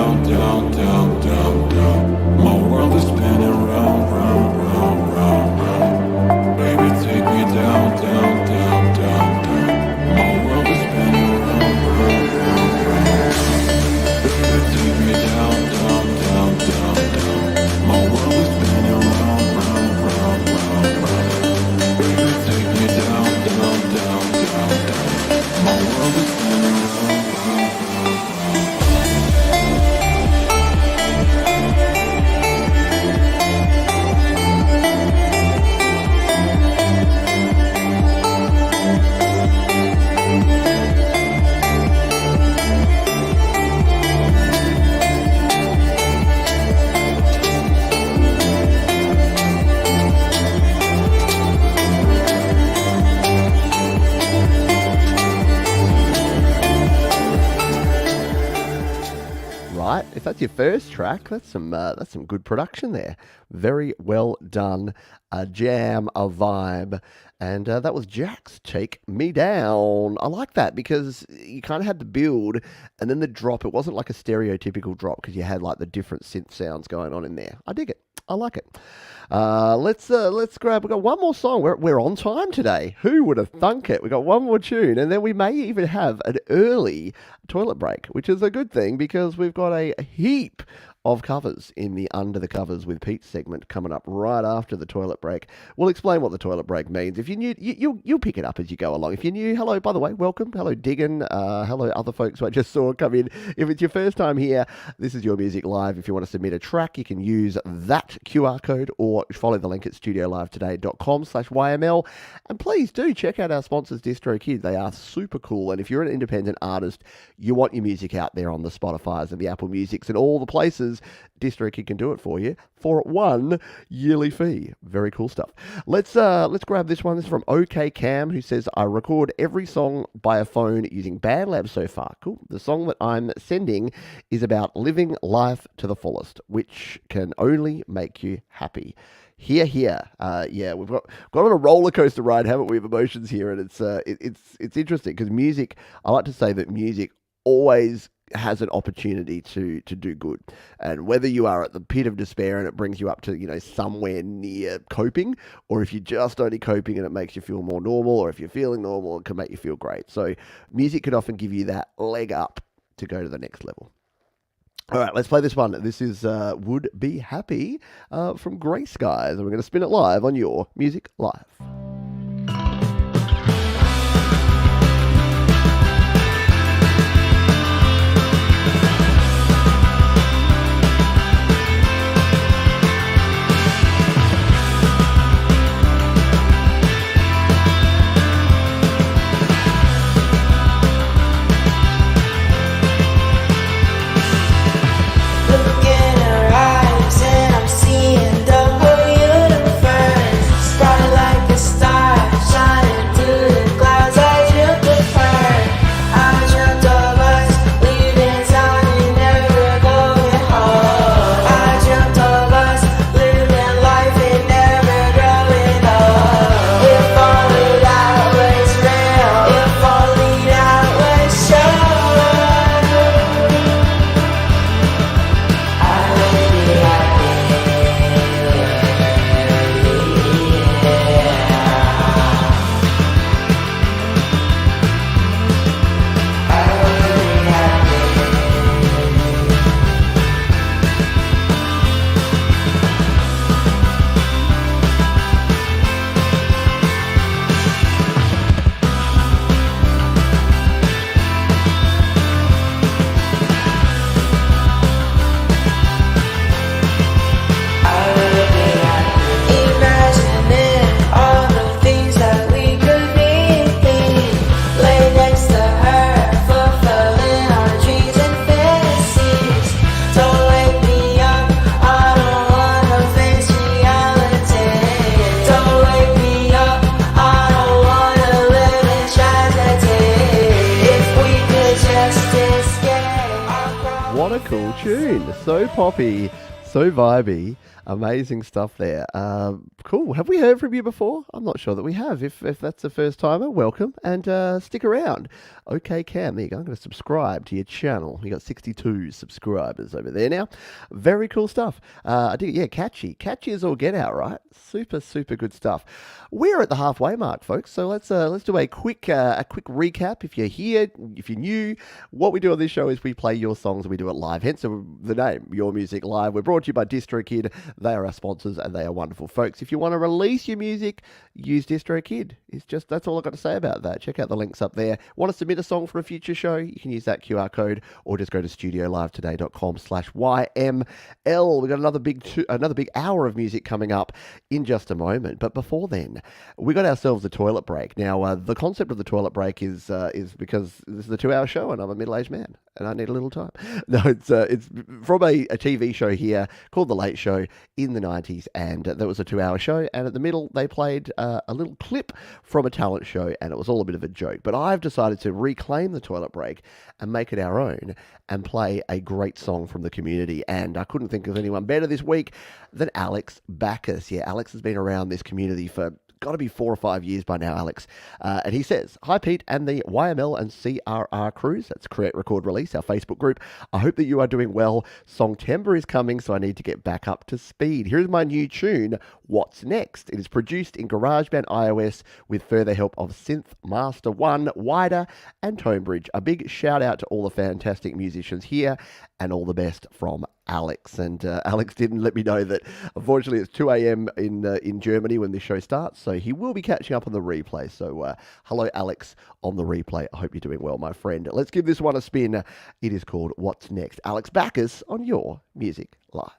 that's your first track. That's some good production there. Very well done. A jam, a vibe. And that was Jack's Take Me Down. I like that because you kind of had the build and then the drop. It wasn't like a stereotypical drop because you had like the different synth sounds going on in there. I dig it. I like it. Let's grab. We got one more song. We're on time today. Who would have thunk it? We got one more tune, and then we may even have an early toilet break, which is a good thing because we've got a heap of covers in the Under the Covers with Pete segment coming up right after the toilet break. We'll explain what the toilet break means. If you're new, you'll pick it up as you go along. If you're new, hello, by the way, welcome. Hello, Diggin. Hello, other folks who I just saw come in. If it's your first time here, this is Your Music Live. If you want to submit a track, you can use that QR code or follow the link at studiolivetoday.com/YML. And please do check out our sponsors, DistroKid. They are super cool. And if you're an independent artist, you want your music out there on the Spotifys and the Apple Musics and all the places, DistroKid can do it for you for one yearly fee. Very cool stuff. Let's grab this one. This is from OK Cam, who says, I record every song by a phone using BandLab so far. Cool. The song that I'm sending is about living life to the fullest, which can only make you happy. Here. Yeah, we've got on a roller coaster ride, haven't we, of emotions here, and it's interesting because music. I like to say that music always has an opportunity to do good, and whether you are at the pit of despair and it brings you up to somewhere near coping, or if you're just only coping and it makes you feel more normal, or if you're feeling normal, it can make you feel great. So music can often give you that leg up to go to the next level. All right, let's play this one. This is Would Be Happy from Grey Skies, and we're going to spin it live on Your Music Live. Cool tune, so poppy, so vibey, amazing stuff there. Cool. Have we heard from you before? I'm not sure that we have. If that's the first timer, welcome and stick around. Okay, Cam, there you go. I'm going to subscribe to your channel. You got 62 subscribers over there now. Very cool stuff. I dig it. Yeah, catchy as all get out, right? Super good stuff. We're at the halfway mark, folks. So let's do a quick recap. If you're here, if you're new, what we do on this show is we play your songs and we do it live. Hence the name, Your Music Live. We're brought to you by DistroKid. They are our sponsors and they are wonderful folks. If you want to release your music, use DistroKid. That's all I've got to say about that. Check out the links up there. Want to submit a song for a future show? You can use that QR code or just go to studiolivetoday.com/YML. We've got another big hour of music coming up in just a moment. But before then, we got ourselves a toilet break. Now, the concept of the toilet break is because this is a 2-hour show and I'm a middle-aged man and I need a little time. No, it's from a TV show here called The Late Show in the 90s, and that was a 2-hour show, and at the middle they played a little clip from a talent show, and it was all a bit of a joke. But I've decided to reclaim the toilet break and make it our own and play a great song from the community, and I couldn't think of anyone better this week than Alex Bacchus. Yeah, Alex has been around this community for got to be 4 or 5 years by now, Alex. And he says, "Hi, Pete and the YML and CRR crews." That's Create, Record, Release, our Facebook group. "I hope that you are doing well. Songtember is coming, so I need to get back up to speed. Here's my new tune, What's Next. It is produced in GarageBand iOS with further help of Synth Master 1, Wider, and Tonebridge. A big shout out to all the fantastic musicians here, and all the best from Alex." And Alex didn't let me know that unfortunately it's 2 a.m. in Germany when this show starts, so he will be catching up on the replay. So hello, Alex, on the replay. I hope you're doing well, my friend. Let's give this one a spin. It is called What's Next. Alex Bacchus on Your Music Live.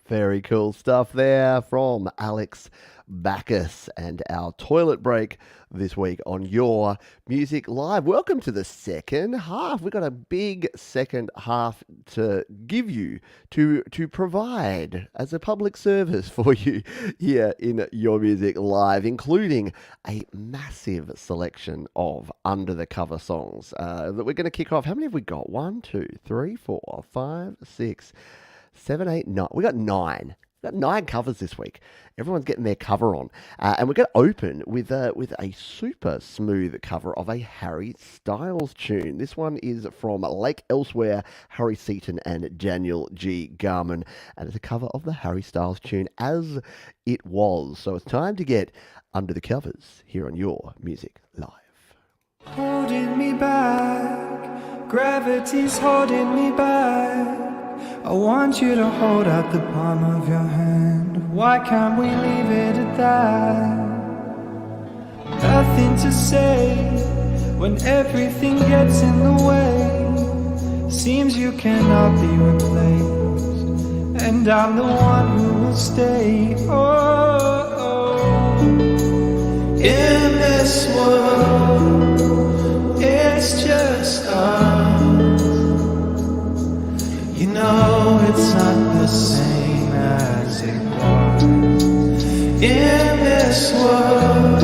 Very cool stuff there from Alex Bacchus and our toilet break this week on Your Music Live. Welcome to the second half. We've got a big second half to give you, to provide as a public service for you here in Your Music Live, including a massive selection of under the cover songs that we're going to kick off. How many have we got? 1, 2, 3, 4, 5, 6, 7, 8, 9. We got 9. We've got 9 covers this week. Everyone's getting their cover on. And we're going to open with a super smooth cover of a Harry Styles tune. This one is from Lake Elsewhere, Harry Seaton and Daniel G. Garman. And it's a cover of the Harry Styles tune As It Was. So it's time to get under the covers here on Your Music Live. Holding me back, gravity's holding me back. I want you to hold out the palm of your hand. Why can't we leave it at that? Nothing to say when everything gets in the way. seems you cannot be replaced, and I'm the one who will stay. In this world, it's just us. You know it's not the same as it was. In this world,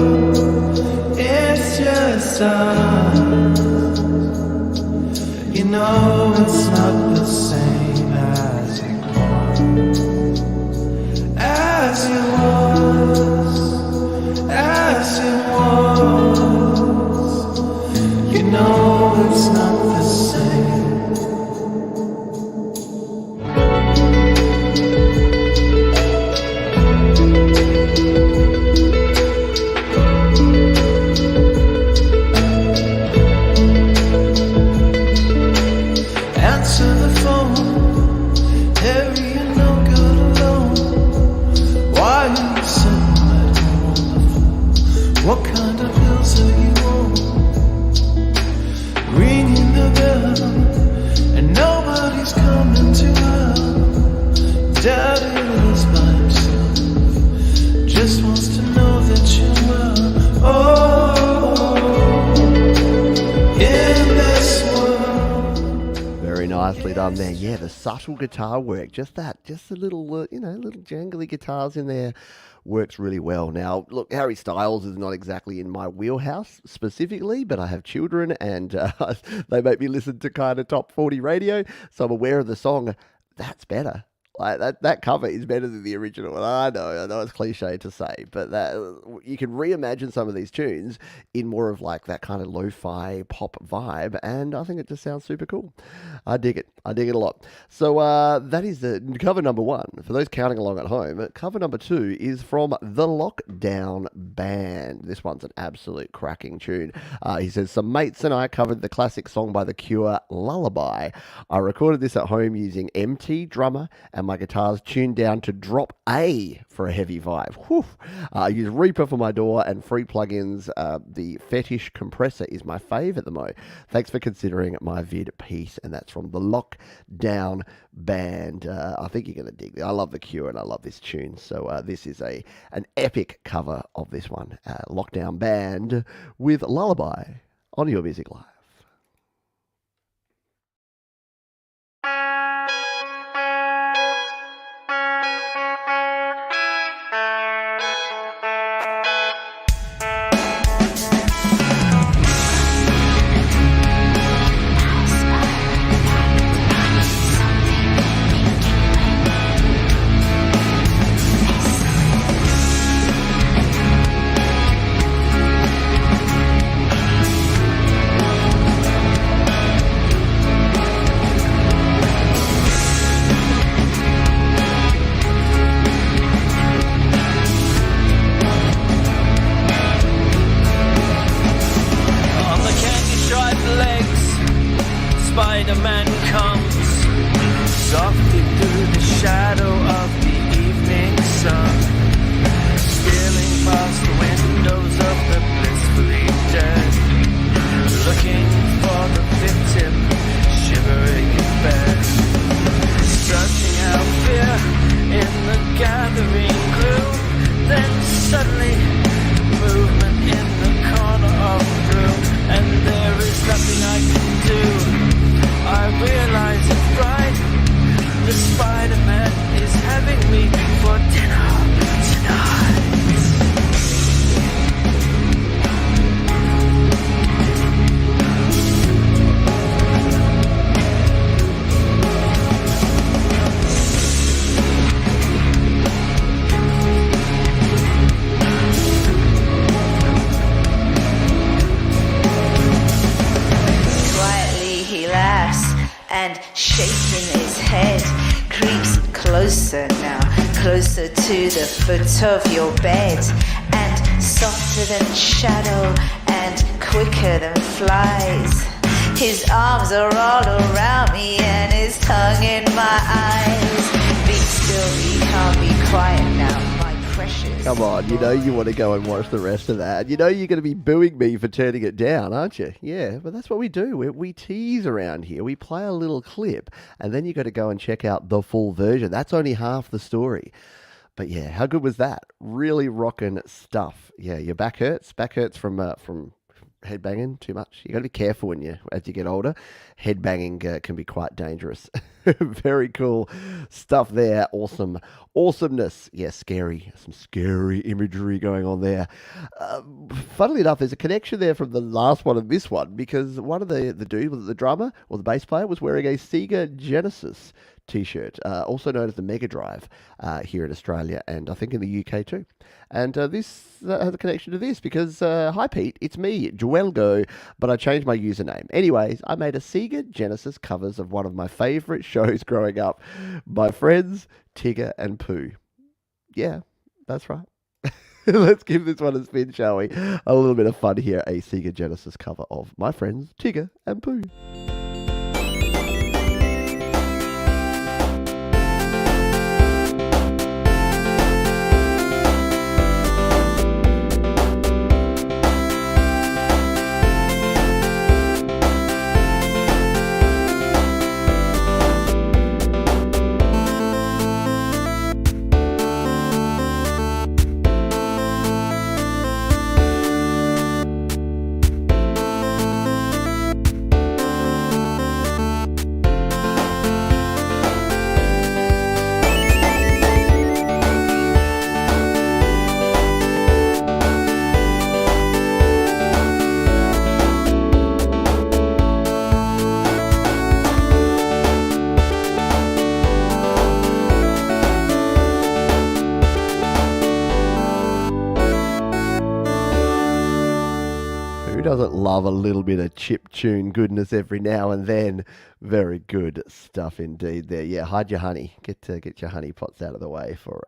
it's just us. You know it's not the same as it was. As it was. As it was. You know it's not the same. Answer the phone, Harry, you're no good alone. Why are you sitting right here on the phone? What kind of bills are you on? Ringing the bell, and nobody's coming to help. Daddy lives by himself, just wants to know that you're well. In this world. Very nicely done there. Yeah, the subtle guitar work, just a little, little jangly guitars in there works really well. Now, look, Harry Styles is not exactly in my wheelhouse specifically, but I have children and they make me listen to kind of top 40 radio, so I'm aware of the song. That's better. Like that cover is better than the original. And I know it's cliche to say, but that you can reimagine some of these tunes in more of like that kind of lo-fi pop vibe, and I think it just sounds super cool. I dig it a lot. So that is the cover number one. For those counting along at home, cover number two is from the Lockdown Band. This one's an absolute cracking tune. He says, some mates and I covered the classic song by The Cure, Lullaby. I recorded this at home using MT Drummer and my guitar's tuned down to drop A for a heavy vibe. Whew. I use Reaper for my door and free plugins. The Fetish Compressor is my fave at the mo. Thanks for considering my vid piece. And that's from the Lockdown Band. I think you're going to dig it. I love The Cure and I love this tune. So this is an epic cover of this one. Lockdown Band with Lullaby on Your Music Live. Spider-Man comes softly through the shadow of the evening sun, stealing past the windows of the blissfully dead, looking for the victim shivering in bed, searching out fear in the gathering gloom. Then suddenly movement in the corner of the room, and there is nothing I can do. I realize it's right. The Spider-Man is having me for dinner tonight. And shaking his head, creeps closer now, closer to the foot of your bed, and softer than shadow and quicker than flies. His arms are all around me and his tongue in my eyes. Be still, he can't be quiet now, my precious Come on, you know you want to go and watch the rest of that. You know you're going to be booing me for turning it down, aren't you? Yeah, but that's what we do. We tease around here. We play a little clip, and then you got to go and check out the full version. That's only half the story. But yeah, how good was that? Really rocking stuff. Yeah, your back hurts. Back hurts from headbanging too much. You got to be careful as you get older. Headbanging can be quite dangerous. Very cool stuff there. Awesomeness. Yeah, scary. Some scary imagery going on there. Funnily enough, there's a connection there from the last one and this one, because one of the dude, the drummer or the bass player, was wearing a Sega Genesis t-shirt, also known as the Mega Drive here in Australia, and I think in the UK too. And this has a connection to this because, hi Pete, it's me, Joelgo, but I changed my username. Anyways, I made a Sega Genesis covers of one of my favourite shows growing up, my friends Tigger and Pooh. Yeah, that's right. Let's give this one a spin, shall we? A little bit of fun here, a Sega Genesis cover of my friends Tigger and Pooh. Doesn't love a little bit of chip tune goodness every now and then? Very good stuff indeed there. Yeah, hide your honey. Get your honey pots out of the way for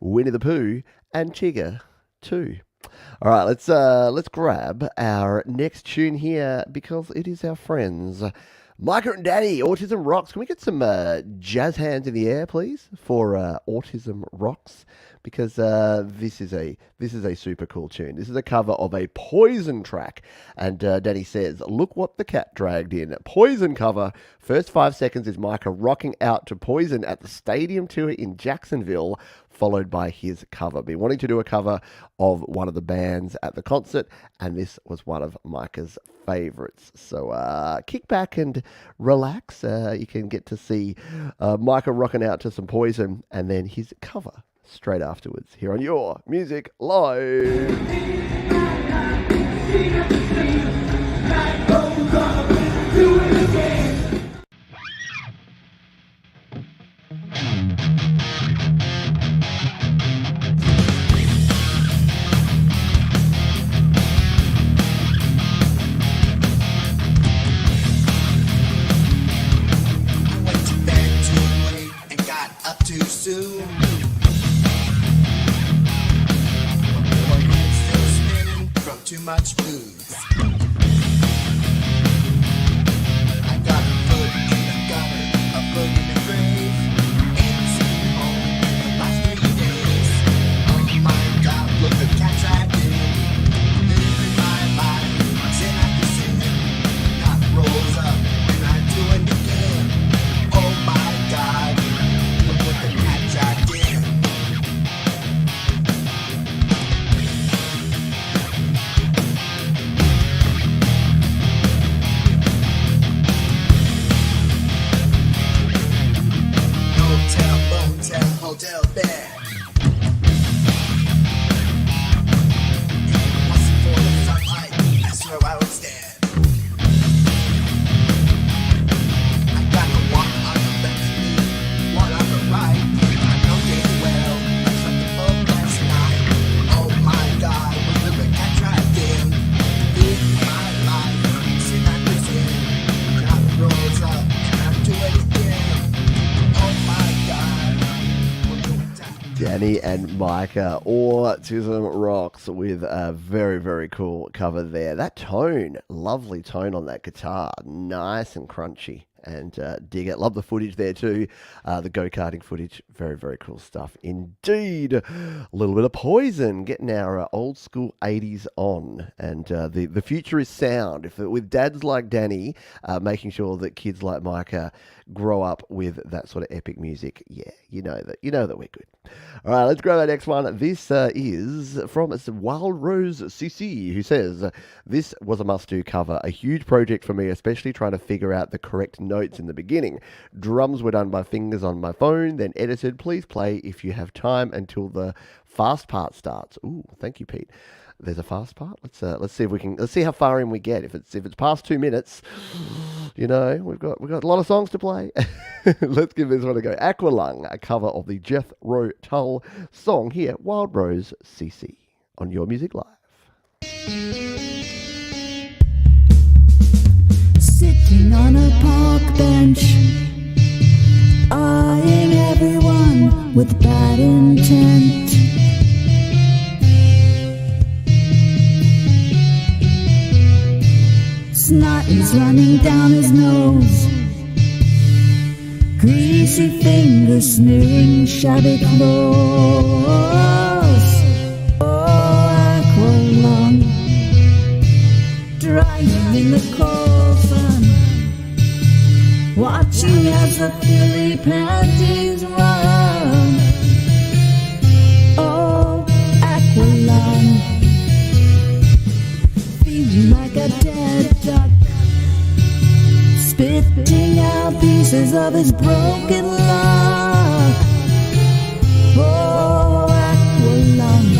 Winnie the Pooh and Tigger too. All right, let's grab our next tune here because it is our friends Micah and Danny, Autism Rocks. Can we get some jazz hands in the air, please, for Autism Rocks? Because this is a super cool tune. This is a cover of a Poison track, and Danny says, "Look what the cat dragged in." Poison cover. First 5 seconds is Micah rocking out to Poison at the stadium tour in Jacksonville, followed by his cover. Been wanting to do a cover of one of the bands at the concert, and this was one of Micah's favorites. So kick back and relax. You can get to see Micah rocking out to some Poison, and then his cover straight afterwards here on Your Music Live. Too soon. My head's still spinning from too much booze. I got a foot in the gutter, a foot in the grave. Ain't seen home in the last 3 days. Oh my God, look the catch I did. Living my life, sin after sin. Not rolls up and I do it again. Oh my God. Hotel bed. Wasn't for the sunlight, I swear I was dead. I got to walk on the left knee, one on the right. I know damn well I slept the phone last night. Oh my God, look the cat dragged in. Live my life, sin after sin. God rolls up and I do it again. Oh my God. Danny and Micah, Autism Rocks, with a very, very cool cover there. That tone, lovely tone on that guitar, nice and crunchy. and dig it. Love the footage there too. The go-karting footage. Very, very cool stuff indeed. A little bit of Poison, getting our old school 80s on. And the future is sound. With dads like Danny, making sure that kids like Micah grow up with that sort of epic music. Yeah, you know that we're good. All right, let's grab our next one. This is from Wild Rose CC, who says, this was a must-do cover. A huge project for me, especially trying to figure out the correct notes in the beginning. Drums were done by fingers on my phone, then edited. Please play if you have time until the fast part starts. Ooh, thank you, Pete. There's a fast part. Let's see if we can. Let's see how far in we get. If it's past 2 minutes, we've got a lot of songs to play. Let's give this one a go. Aqualung, a cover of the Jethro Tull song here. Wild Rose CC on Your Music Live. Sitting on a park bench, eyeing everyone with bad intent. Snot is running down his nose, greasy fingers smearing shabby clothes. Oh, Aqualung, drying in the cold sun, watching as the filly panties run. Oh, Aqualung, feeling like a dead duck, spitting out pieces of his broken luck. Oh, Aqualung,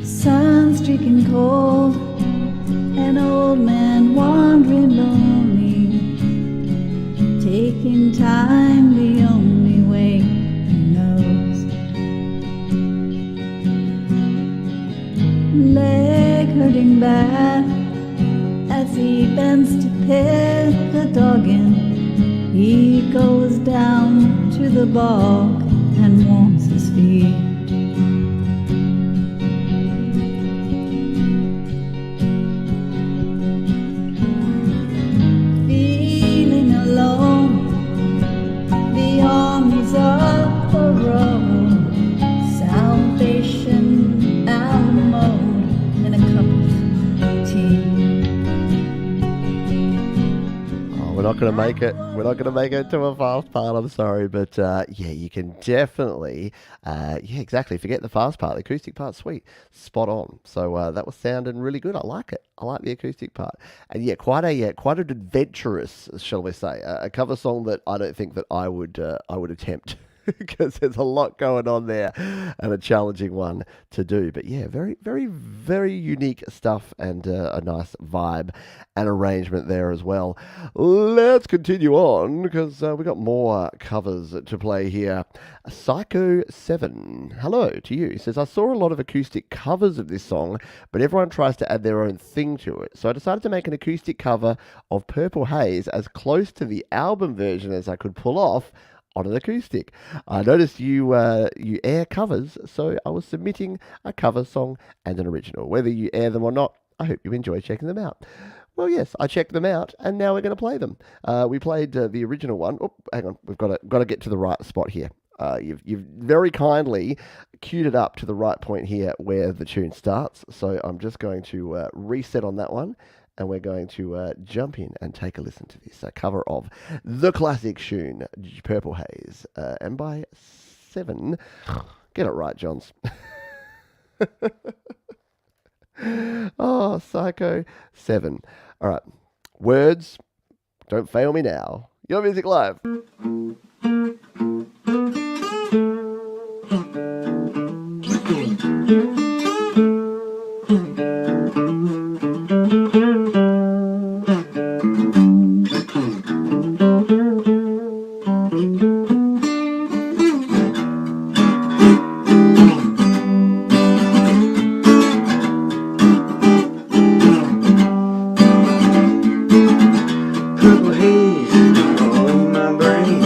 sun streaking cold, an old man wandering lonely, taking time the only way he knows. Leg hurting bad as he bends to pit the dog in. He goes down to the bog and warms his feet. Feeling alone, the armies of the road, salvation out of mode, and a cup of tea. We're not going to make it. We're not going to make it to a fast part. I'm sorry, but you can definitely, exactly. Forget the fast part. The acoustic part's sweet, spot on. So that was sounding really good. I like it. I like the acoustic part, and quite an adventurous, shall we say, a cover song that I don't think that I would attempt. Because there's a lot going on there and a challenging one to do. But yeah, very, very, very unique stuff and a nice vibe and arrangement there as well. Let's continue on because we got more covers to play here. Psycho 7, hello to you. He says, I saw a lot of acoustic covers of this song, but everyone tries to add their own thing to it. So I decided to make an acoustic cover of Purple Haze as close to the album version as I could pull off on an acoustic. I noticed you air covers, so I was submitting a cover song and an original. Whether you air them or not, I hope you enjoy checking them out. Well, yes, I checked them out, and now we're going to play them. We played the original one. Oh, hang on, we've got to get to the right spot here. You've very kindly queued it up to the right point here where the tune starts. So I'm just going to reset on that one. And we're going to jump in and take a listen to this. A cover of the classic tune, Purple Haze, and by 7. Get it right, Johns. Oh, Psycho 7. All right. Words, don't fail me now. Your Music Live. Purple haze all in my brain.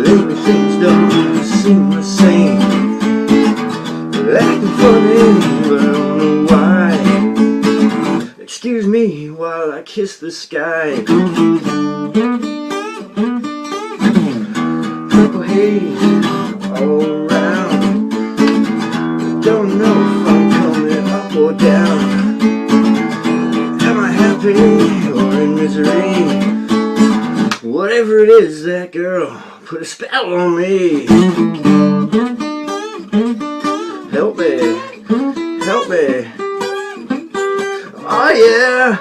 Lately things don't seem the same. Acting funny, but I don't know why. Excuse me while I the sky. Purple haze all around. Don't know if I'm coming up or down. Am I happy or in misery? Whatever it is, that girl put a spell on me. Help me, help me. Oh yeah.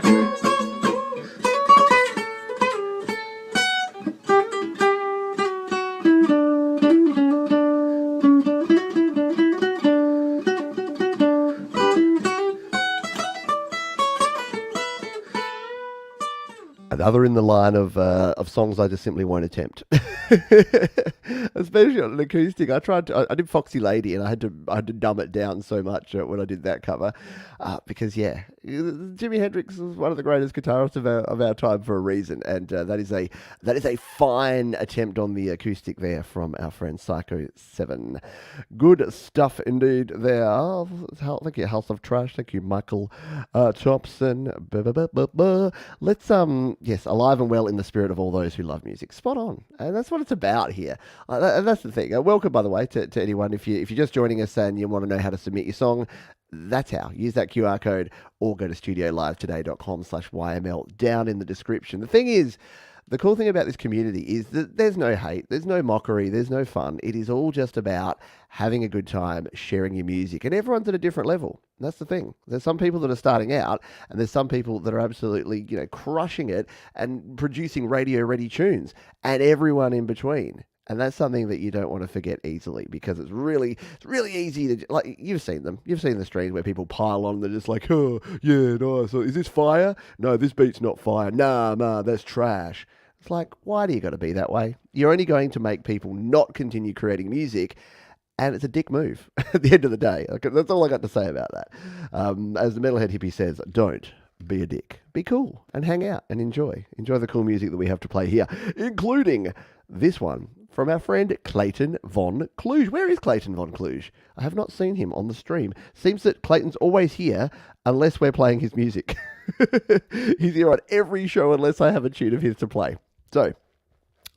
Another in the line of songs I just simply won't attempt, especially on an acoustic. I did Foxy Lady, and I had to dumb it down so much when I did that cover, because Jimi Hendrix was one of the greatest guitarists of our time for a reason, and that is a fine attempt on the acoustic there from our friend Psycho 7. Good stuff indeed there. Thank you, House of Trash. Thank you, Michael Thompson. Let's yes, alive and well in the spirit of all those who love music. Spot on. And that's what it's about here. And that's the thing. Welcome, by the way, to anyone. If you're just joining us and you want to know how to submit your song, that's how. Use that QR code or go to studiolivetoday.com/YML down in the description. The thing is, the cool thing about this community is that there's no hate, there's no mockery, there's no fun. It is all just about having a good time, sharing your music, and everyone's at a different level. And that's the thing. There's some people that are starting out, and there's some people that are absolutely, crushing it and producing radio-ready tunes, and everyone in between. And that's something that you don't want to forget easily, because it's really easy to, like, you've seen them. You've seen the streams where people pile on and they're just like, oh, yeah, nice. So is this fire? No, this beat's not fire. Nah, that's trash. It's like, why do you got to be that way? You're only going to make people not continue creating music, and it's a dick move at the end of the day. Okay, that's all I got to say about that. As the Metalhead Hippie says, don't be a dick. Be cool and hang out and enjoy. Enjoy the cool music that we have to play here, including this one from our friend Clayton Von Kluge. Where is Clayton Von Kluge? I have not seen him on the stream. Seems that Clayton's always here unless we're playing his music. He's here on every show unless I have a tune of his to play. So,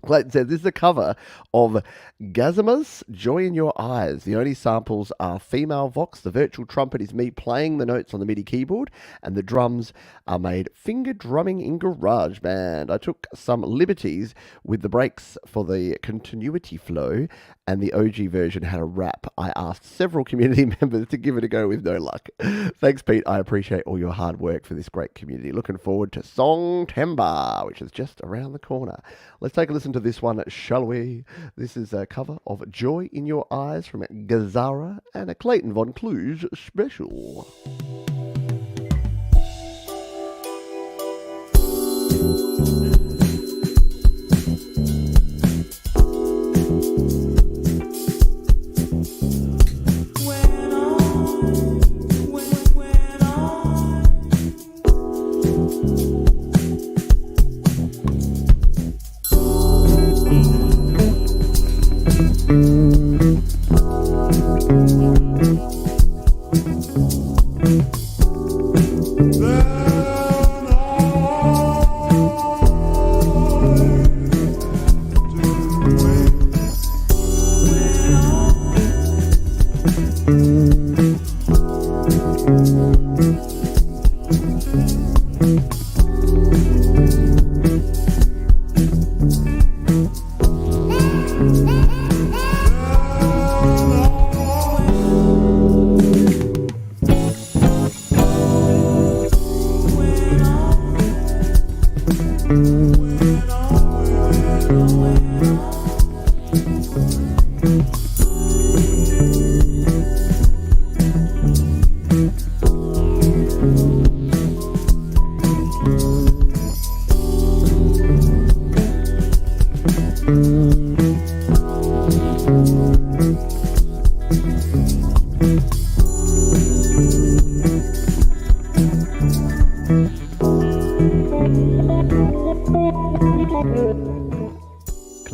Clayton says, this is a cover of Gazima's Joy in Your Eyes. The only samples are female vox. The virtual trumpet is me playing the notes on the MIDI keyboard, and the drums are made finger drumming in GarageBand. I took some liberties with the breaks for the continuity flow, and the OG version had a rap. I asked several community members to give it a go with no luck. Thanks, Pete. I appreciate all your hard work for this great community. Looking forward to Songtember, which is just around the corner. Let's take a listen to this one, shall we? This is a cover of Joy in Your Eyes from Gazara and a Clayton Von Kluge special.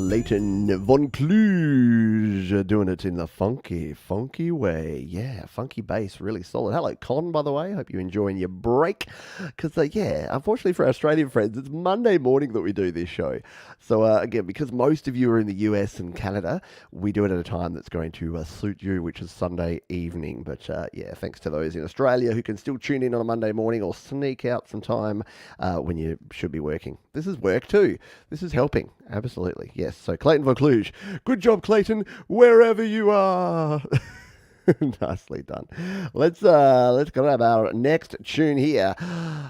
Clayton Von Cluj doing it in the funky way. Yeah, funky bass, really solid. Hello, Con, by the way. Hope you're enjoying your break. Because, unfortunately for our Australian friends, it's Monday morning that we do this show. So, again, because most of you are in the US and Canada, we do it at a time that's going to suit you, which is Sunday evening. But, thanks to those in Australia who can still tune in on a Monday morning or sneak out some time when you should be working. This is work too. This is helping. Absolutely. Yes. So Clayton Vaucluge. Good job, Clayton, wherever you are. Nicely done. Let's go to our next tune here.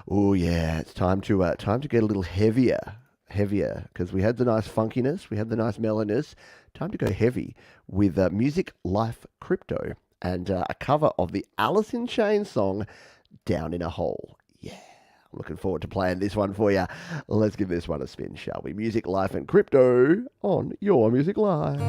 Oh yeah, it's time to get a little heavier, because we had the nice funkiness, we had the nice mellowness. Time to go heavy with Music Life Crypto and a cover of the Alice in Chains song "Down in a Hole." Yeah. I'm looking forward to playing this one for you. Let's give this one a spin, shall we? Music Life and Crypto on Your Music Live.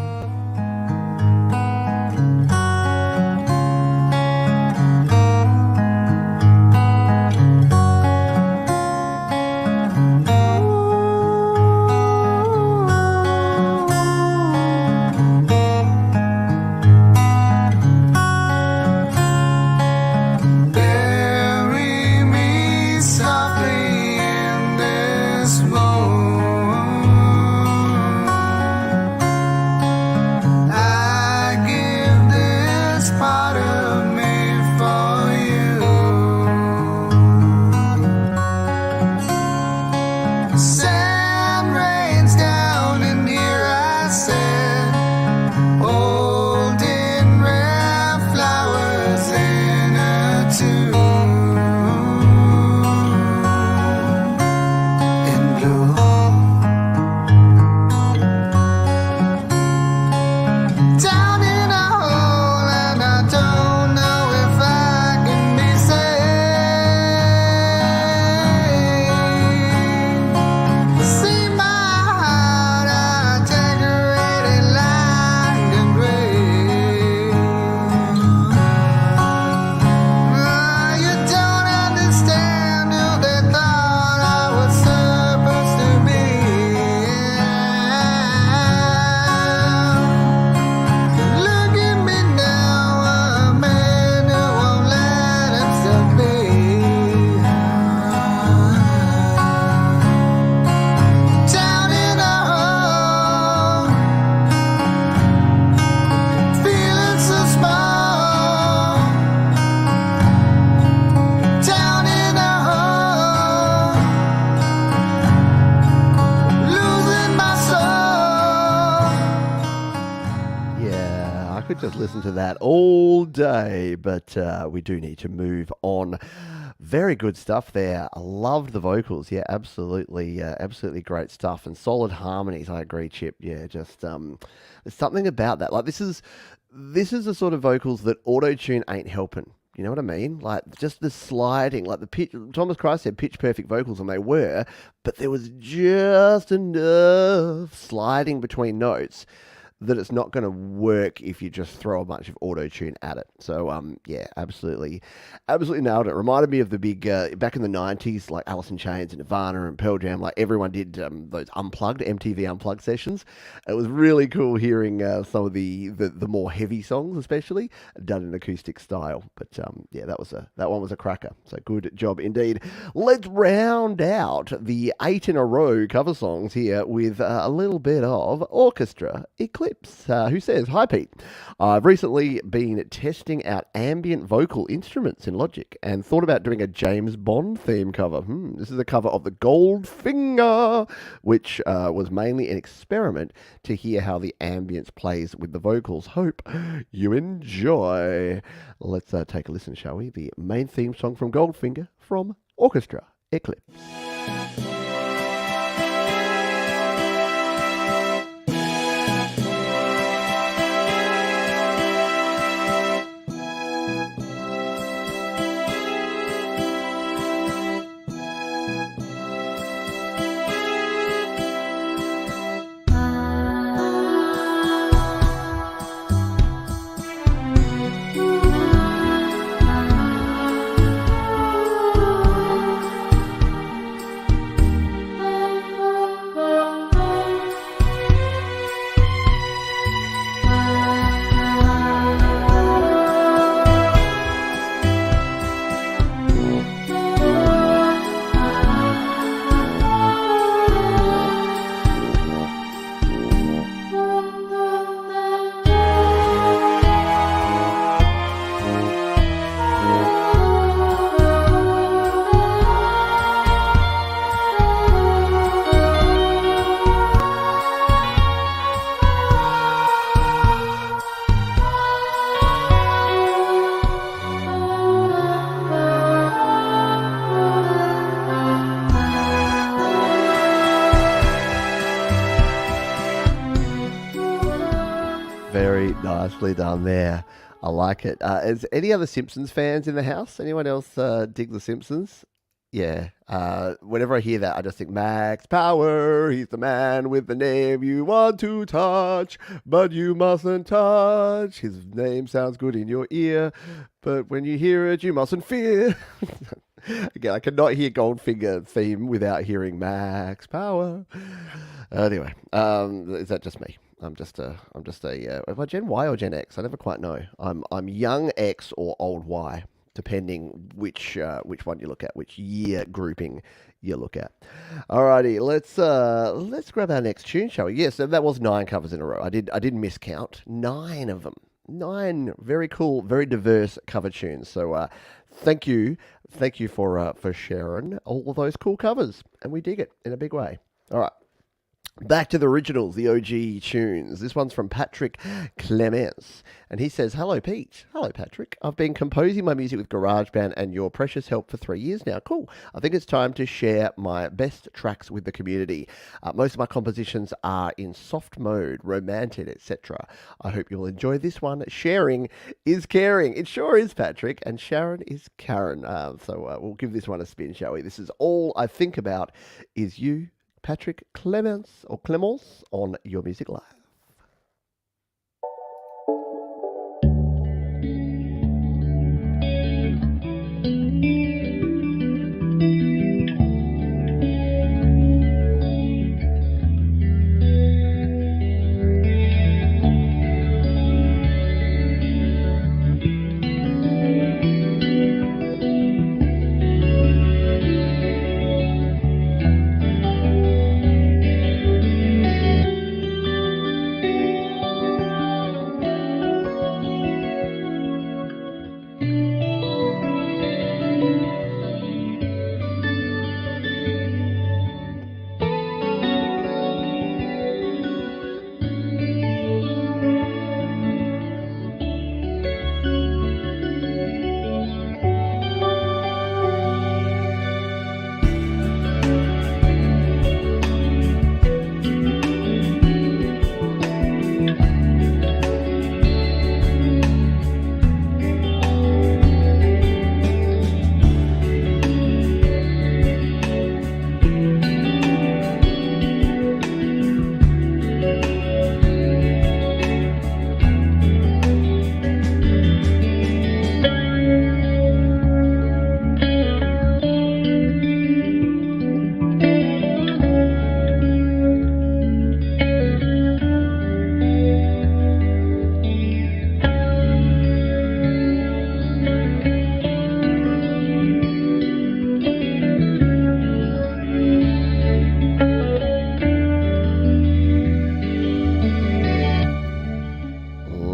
Just listen to that all day, but we do need to move on. Very good stuff there. I loved the vocals. Yeah, absolutely great stuff and solid harmonies. I agree, Chip. Yeah, just there's something about that. Like this is the sort of vocals that auto-tune ain't helping. You know what I mean? Like just the sliding, like the pitch. Thomas Christ said pitch perfect vocals, and they were, but there was just enough sliding between notes that it's not going to work if you just throw a bunch of auto-tune at it. So, absolutely nailed it. Reminded me of the big, back in the 90s, like Alice in Chains and Nirvana and Pearl Jam, like everyone did those MTV Unplugged sessions. It was really cool hearing some of the more heavy songs, especially, done in acoustic style. But, that one was a cracker. So good job indeed. Let's round out the 8 in a row cover songs here with a little bit of Orchestra Eclipse. Who says, "Hi Pete, I've recently been testing out ambient vocal instruments in Logic and thought about doing a James Bond theme cover. This is a cover of the Goldfinger, which was mainly an experiment to hear how the ambience plays with the vocals. Hope you enjoy." Let's take a listen, shall we? The main theme song from Goldfinger from Orchestra Eclipse. Very nicely done there. I like it. Is any other Simpsons fans in the house? Anyone else dig the Simpsons? Yeah. Whenever I hear that, I just think Max Power. He's the man with the name you want to touch, but you mustn't touch. His name sounds good in your ear, but when you hear it, you mustn't fear. Again, I cannot hear Goldfinger theme without hearing Max Power. Anyway, is that just me? I'm just a. Am I Gen Y or Gen X? I never quite know. I'm young X or old Y, depending which one you look at, which year grouping you look at. Alrighty, let's grab our next tune, shall we? Yes, that was 9 covers in a row. I did miscount 9 of them. 9 very cool, very diverse cover tunes. So thank you for sharing all of those cool covers, and we dig it in a big way. All right. Back to the originals, the OG tunes. This one's from Patrick Clements. And he says, hello, Pete. Hello, Patrick. I've been composing my music with GarageBand and your precious help for 3 years now. Cool. I think it's time to share my best tracks with the community. Most of my compositions are in soft mode, romantic, etc. I hope you'll enjoy this one. Sharing is caring. It sure is, Patrick. And Sharon is Karen. So we'll give this one a spin, shall we? This is All I Think About Is You, Patrick Clements on Your Music Live.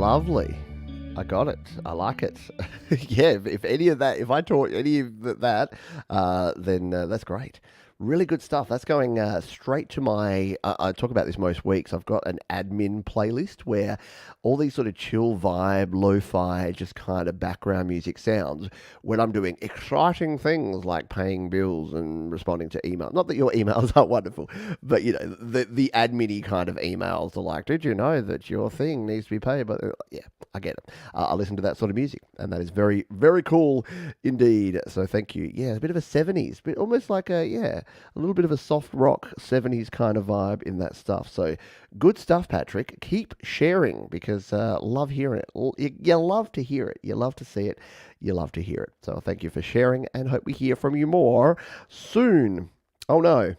Lovely. I got it. I like it. Yeah, if any of that, if I taught any of that, then that's great. Really good stuff. That's going straight to my, I talk about this most weeks. I've got an admin playlist where all these sort of chill vibe, lo-fi, just kind of background music sounds when I'm doing exciting things like paying bills and responding to email. Not that your emails aren't wonderful, but you know, the admin-y kind of emails are like, did you know that your thing needs to be paid? But yeah, I get it. I listen to that sort of music, and that is very, very cool indeed. So thank you. Yeah, a bit of a 70s, but almost like a little bit of a soft rock 70s kind of vibe in that stuff. So good stuff, Patrick. Keep sharing because love hearing it. You love to hear it. You love to see it. You love to hear it. So thank you for sharing and hope we hear from you more soon. Oh no.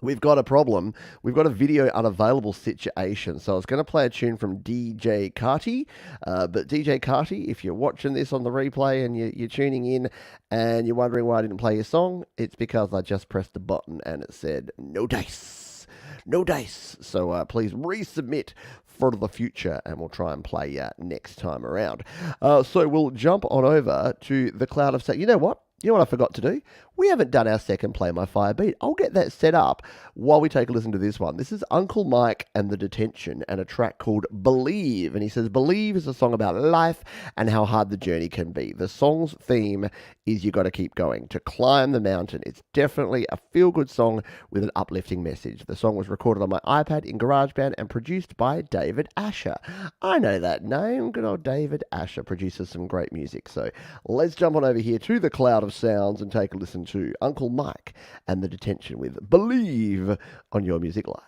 We've got a problem. We've got a video unavailable situation. So I was going to play a tune from DJ Carty. But DJ Carty, if you're watching this on the replay and you're tuning in and you're wondering why I didn't play your song, it's because I just pressed the button and it said, no dice. No dice. So please resubmit for the future and we'll try and play next time around. So we'll jump on over to the Cloud of Sound. You know what? You know what I forgot to do? We haven't done our second Play My Fire beat. I'll get that set up while we take a listen to this one. This is Uncle Mike and the Detention and a track called Believe. And he says, Believe is a song about life and how hard the journey can be. The song's theme is you got to keep going, to climb the mountain. It's definitely a feel-good song with an uplifting message. The song was recorded on my iPad in GarageBand and produced by David Asher. I know that name. Good old David Asher produces some great music. So let's jump on over here to the cloud of sounds and take a listen to Uncle Mike and the Detention with Believe on Your Music Live.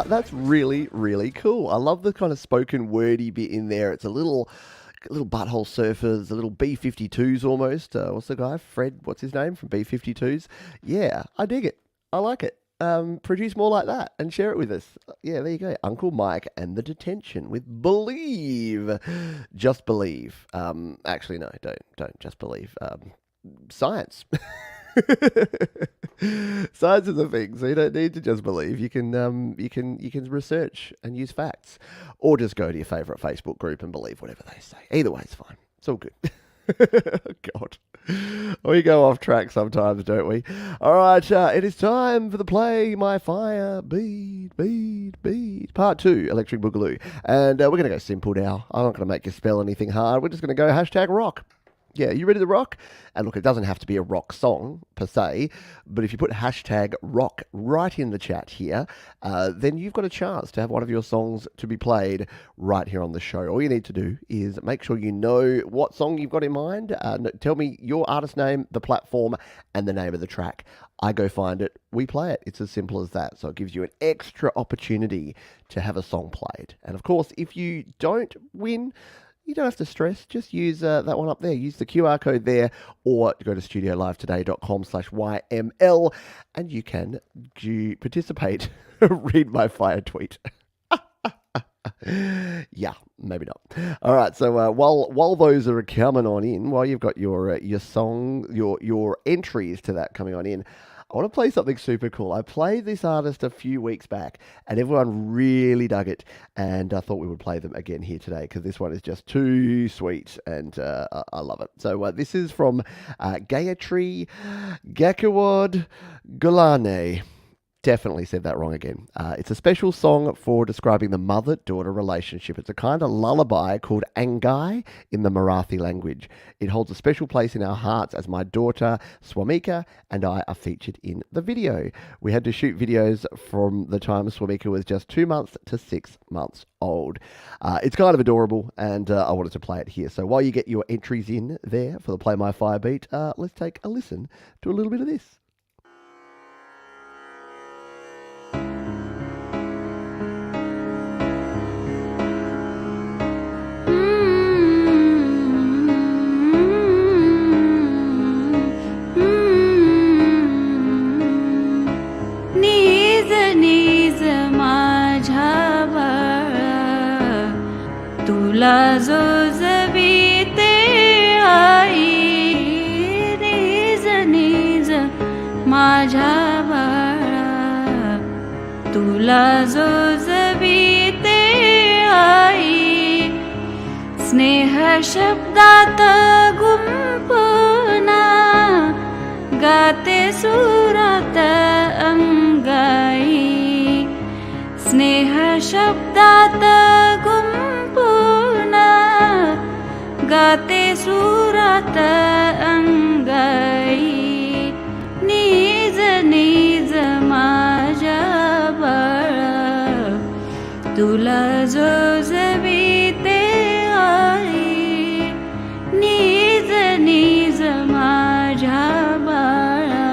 That's really, really cool. I love the kind of spoken wordy bit in there. It's a little Butthole Surfers, a little B-52s almost. What's the guy? Fred, what's his name from B-52s? Yeah, I dig it. I like it. Produce more like that and share it with us. Yeah, there you go. Uncle Mike and the Detention with Believe. Just believe. Actually, no, don't just believe. Science. Science is a thing, so you don't need to just believe. You can research and use facts, or just go to your favourite Facebook group and believe whatever they say. Either way, it's fine. It's all good. God, we go off track sometimes, don't we? All right, it is time for the Play My Fire beat, part 2, Electric Boogaloo, and we're gonna go simple now. I'm not gonna make you spell anything hard. We're just gonna go #rock. Yeah, you ready to rock? And look, it doesn't have to be a rock song per se, but if you put #rock right in the chat here, then you've got a chance to have one of your songs to be played right here on the show. All you need to do is make sure you know what song you've got in mind. Tell me your artist name, the platform, and the name of the track. I go find it, we play it. It's as simple as that. So it gives you an extra opportunity to have a song played. And of course, if you don't win, you don't have to stress. Just use that one up there. Use the QR code there, or go to studiolivetoday.com/YML, and you can participate. Read my fire tweet. Yeah, maybe not. All right. So while those are coming on in, while you've got your song, your entries to that coming on in, I want to play something super cool. I played this artist a few weeks back, and everyone really dug it, and I thought we would play them again here today, because this one is just too sweet, and I love it. So this is from Gayatri Gakawad Gulane. Definitely said that wrong again. It's a special song for describing the mother-daughter relationship. It's a kind of lullaby called Angai in the Marathi language. It holds a special place in our hearts as my daughter Swamika and I are featured in the video. We had to shoot videos from the time Swamika was just 2 months to 6 months old. It's kind of adorable, and I wanted to play it here. So while you get your entries in there for the Play My Fire beat, let's take a listen to a little bit of this. तुला जो जबीते आई नीज नीज माझ्या बाळा तुला जो जबीते आई स्नेह शब्दात गुंफुना गाते सुरात अंगाई स्नेह शब्दात गुंफुना गाते सुरात अंगाई नीज नीज माझ्या बाळा तुला जो जबीते आई नीज नीज माझ्या बाळा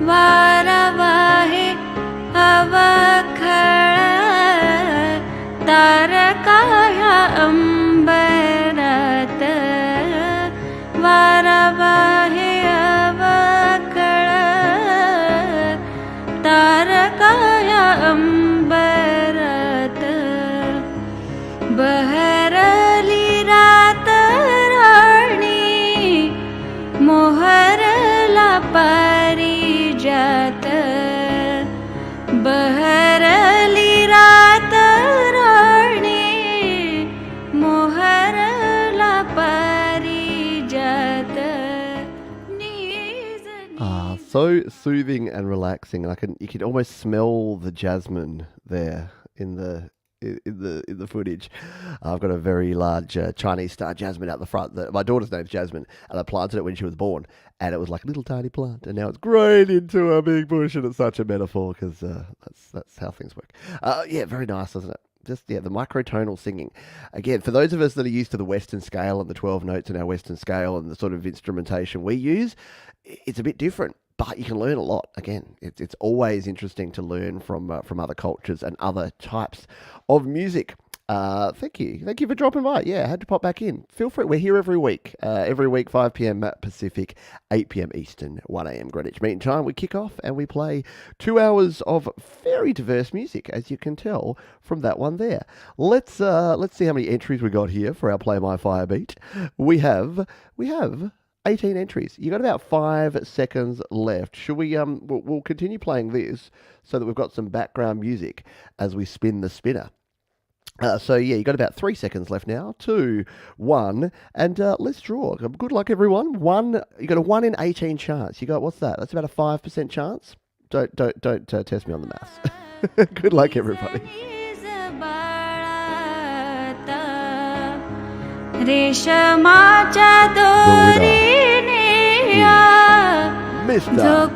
वारा वाहे अवखळ तारका ह्या अंबरात वारा वाहे अवखळ तारका ह्या अंबरात बहरली रात राणी मोहरला पारिजात बहरली रात राणी मोहरला पारिजात नीज So soothing and relaxing. And you can almost smell the jasmine there in the footage. I've got a very large Chinese star jasmine out the front. My daughter's name's Jasmine, and I planted it when she was born, and it was like a little tiny plant, and now it's grown into a big bush, and it's such a metaphor because that's how things work. Yeah, very nice, isn't it? Just, yeah, the microtonal singing. Again, for those of us that are used to the Western scale and the 12 notes in our Western scale and the sort of instrumentation we use, it's a bit different. But you can learn a lot. Again, it's always interesting to learn from other cultures and other types of music. Thank you for dropping by. Yeah, I had to pop back in. Feel free. We're here every week. 5 p.m. Pacific, 8 p.m. Eastern, 1 a.m. Greenwich Mean Time. We kick off and we play 2 hours of very diverse music, as you can tell from that one there. Let's see how many entries we got here for our Play My Fire beat. We have 18 entries. You got about 5 seconds left. Should we? We'll continue playing this so that we've got some background music as we spin the spinner. So yeah, you got about 3 seconds left now. 2, 1, and let's draw. Good luck, everyone. You got a 1 in 18 chance. You got, what's that? That's about a 5% chance. Don't test me on the maths. Good luck, everybody. रेशमाच्या दोरीने Mr.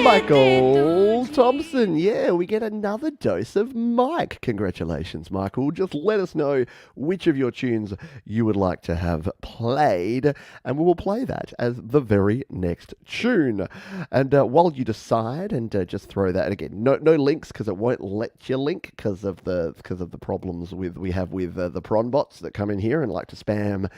Michael Thompson. Yeah, we get another dose of Mike. Congratulations, Michael. Just let us know which of your tunes you would like to have played, and we will play that as the very next tune. And while you decide, and just throw that, and again, no links because it won't let you link because of the problems we have with the prawn bots that come in here and like to spam,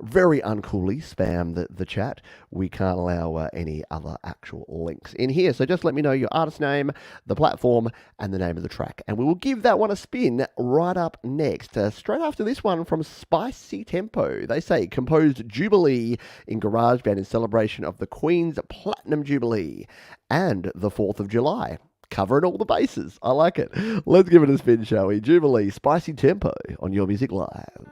very uncoolly spam the chat. We can't allow any other actual links in here. So just let me know your artist name, the platform, and the name of the track. And we will give that one a spin right up next. Straight after this one from Spicy Tempo. They say, composed Jubilee in GarageBand in celebration of the Queen's Platinum Jubilee and the 4th of July. Covering all the bases. I like it. Let's give it a spin, shall we? Jubilee, Spicy Tempo on Your Music Live.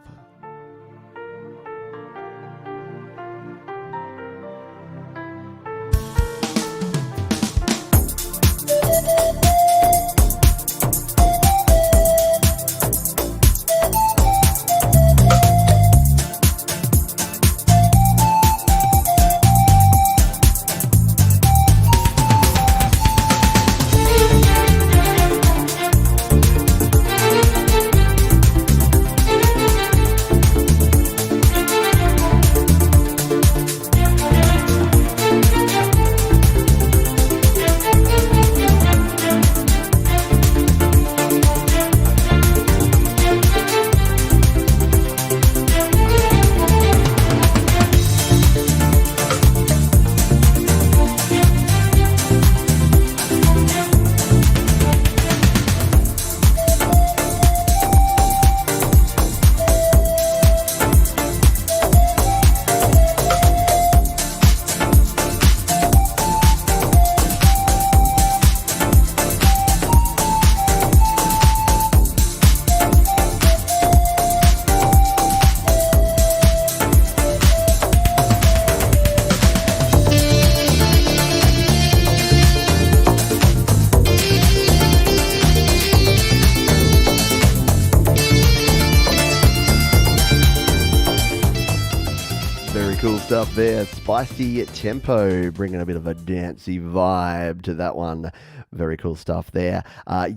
stuff there. Spicy tempo, bringing a bit of a dancey vibe to that one. Very cool stuff there.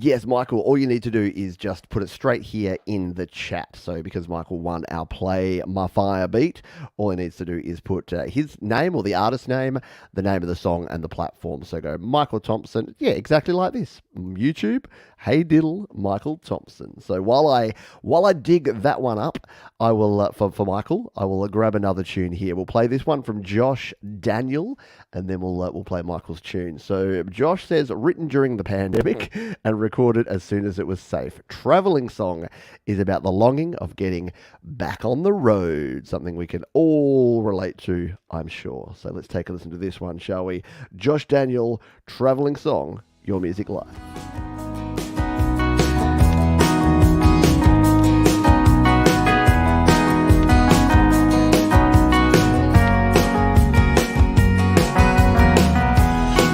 Yes, Michael, all you need to do is just put it straight here in the chat. So because Michael won our Play My Fire beat, all he needs to do is put his name or the artist name, the name of the song and the platform. So go Michael Thompson. Yeah, exactly like this. YouTube, Hey Diddle, Michael Thompson. So while I dig that one up, I will, for Michael, I will grab another tune here. We'll play this one from Josh Daniel, and then we'll play Michael's tune. So Josh says, written during the pandemic and recorded as soon as it was safe. Traveling song is about the longing of getting back on the road, something we can all relate to, I'm sure. So let's take a listen to this one, shall we? Josh Daniel, Traveling Song, Your Music Live.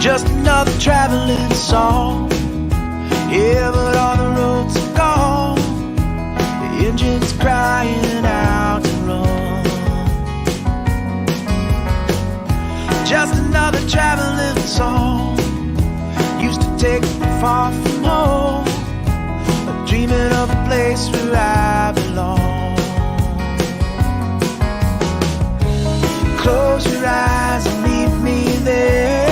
Just another traveling song. Yeah, but all the roads are gone. The engine's crying out to run. Just another traveling song. Used to take me far from home. I'm dreaming of a place where I belong. Close your eyes and meet me there.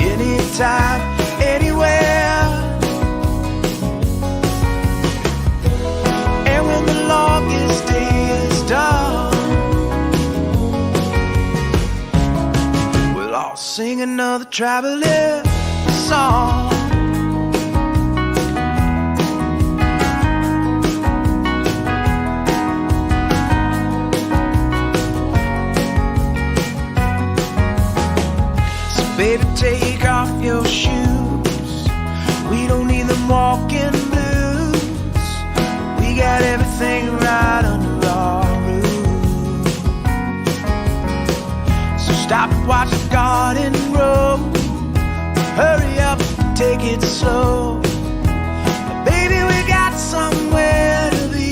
Anytime, anywhere. And when the longest day is done, we'll all sing another traveling song. Baby, take off your shoes. We don't need them walking blues. We got everything right under our roof. So stop and watch the garden grow. Hurry up, take it slow. Baby, we got somewhere to be.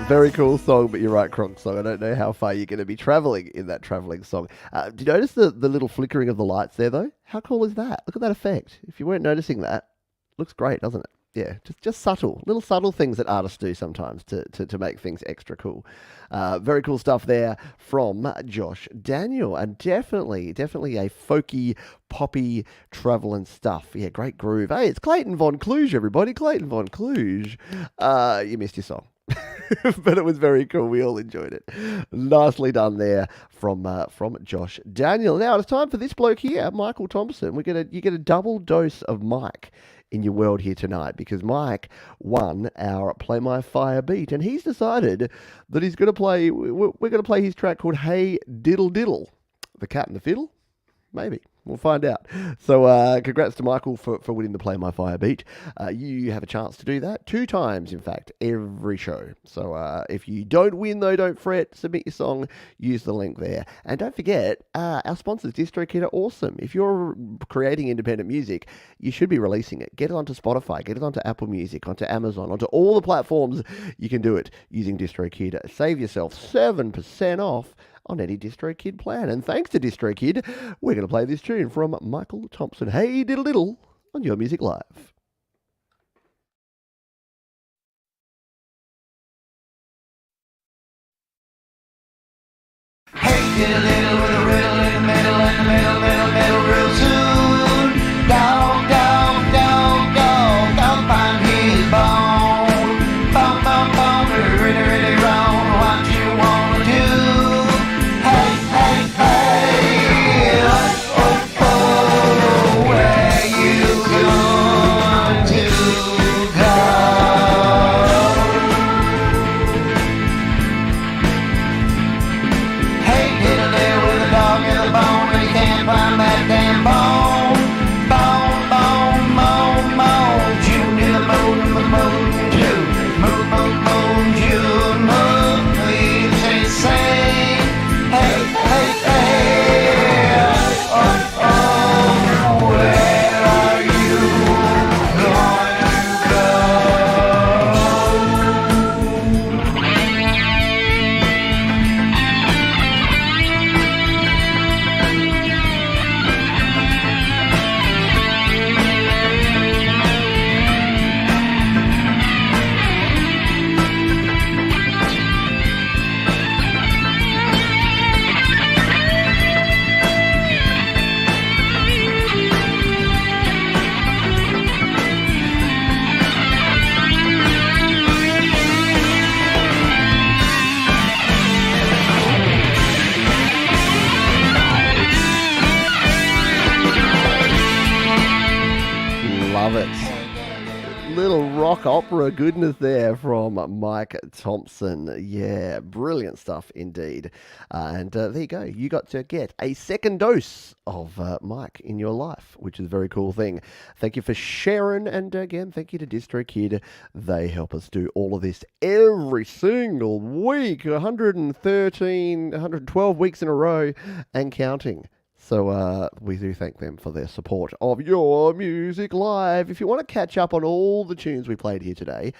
Very cool song, but you're right, Kronk song. I don't know how far you're going to be traveling in that traveling song. Do you notice the little flickering of the lights there, though? How cool is that? Look at that effect. If you weren't noticing that, looks great, doesn't it? Yeah, just subtle, little subtle things that artists do sometimes to make things extra cool. Very cool stuff there from Josh Daniel, and definitely a folky, poppy, traveling stuff. Yeah, great groove. Hey, it's Clayton Von Kluge, everybody. Clayton Von Kluge. You missed your song. But it was very cool. We all enjoyed it. Nicely done there from Josh Daniel. Now it's time for this bloke here, Michael Thompson. You get a double dose of Mike in your world here tonight, because Mike won our Play My Fire beat, and he's decided that he's going to play. We're going to play his track called Hey Diddle Diddle, the Cat and the Fiddle. Maybe. We'll find out. So congrats to Michael for winning the Play My Fire beat. You have a chance to do that 2 times, in fact, every show. So if you don't win, though, don't fret. Submit your song. Use the link there. And don't forget, our sponsors, DistroKid, are awesome. If you're creating independent music, you should be releasing it. Get it onto Spotify. Get it onto Apple Music, onto Amazon, onto all the platforms. You can do it using DistroKid. Save yourself 7% off on any DistroKid plan. And thanks to DistroKid, we're going to play this tune from Michael Thompson. Hey Diddle Diddle on Your Music Live. Hey diddle diddle with a riddle in the middle, real soon. Dog, dog, dog, dog, dog find his bone. Bone, bone, bone, really, really wrong. What you wanna do? Hey, hey, hey, oh, oh, oh, where you going to go? Hey, diddle diddle with a dog in the bone, and he can't find that rock opera goodness there from Mike Thompson. Yeah, brilliant stuff indeed. And there you go. You got to get a second dose of Mike in your life, which is a very cool thing. Thank you for sharing. And again, thank you to DistroKid. They help us do all of this every single week. 112 weeks in a row and counting. So we do thank them for their support of Your Music Live. If you want to catch up on all the tunes we played here today,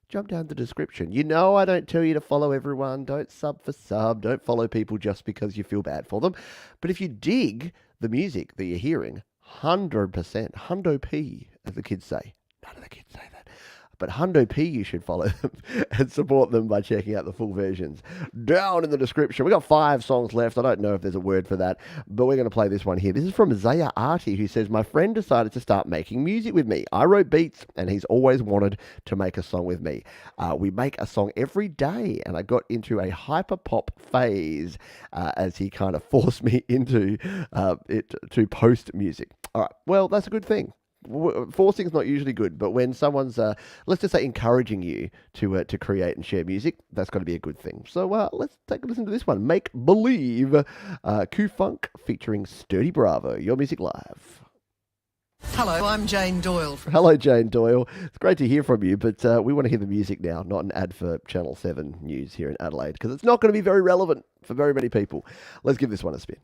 jump down the description. You know I don't tell you to follow everyone. Don't sub for sub. Don't follow people just because you feel bad for them. But if you dig the music that you're hearing, 100%, hundo P, as the kids say. None of the kids say that. But Hundo P, you should follow them and support them by checking out the full versions down in the description. We've got 5 songs left. I don't know if there's a word for that, but we're going to play this one here. This is from Zaya Artie, who says, my friend decided to start making music with me. I wrote beats, and he's always wanted to make a song with me. We make a song every day, and I got into a hyper pop phase as he kind of forced me into it to post music. All right, well, that's a good thing. Forcing is not usually good, but when someone's, let's just say, encouraging you to create and share music, that's got to be a good thing. So let's take a listen to this one. Make Believe, Q-Funk featuring Sturdy Bravo. Your Music Live. Hello, I'm Jane Doyle. Hello, Jane Doyle. It's great to hear from you, but we want to hear the music now, not an ad for Channel 7 News here in Adelaide, because it's not going to be very relevant for very many people. Let's give this one a spin.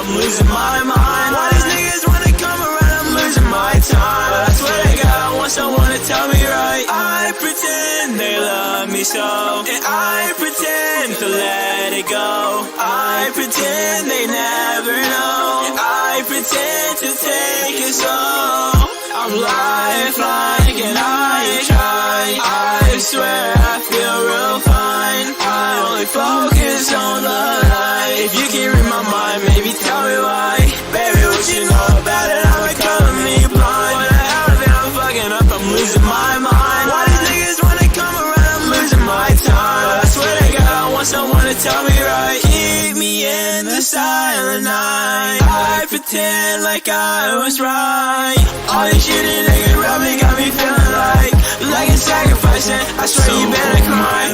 Losing my mind. Why these niggas wanna come around? I'm losing my time. I swear to God, I want someone to tell me right. I pretend they love me so, and I pretend to let it go. I pretend they never know, and I pretend to take it slow. I'm lifelike and I try. I swear I feel real fine. I only focus on the light. If you can read my mind, maybe tell me why. Baby, what you know about it? I'm becoming me blind. What the hell if I'm fucking up? I'm losing my mind. Why these niggas wanna come around? I'm losing my time. I swear to God, I want someone to tell me right. Keep me in the silent night. I pretend like I was right. All these shitty niggas around me got me feeling like a sacrifice. And I swear you better cry.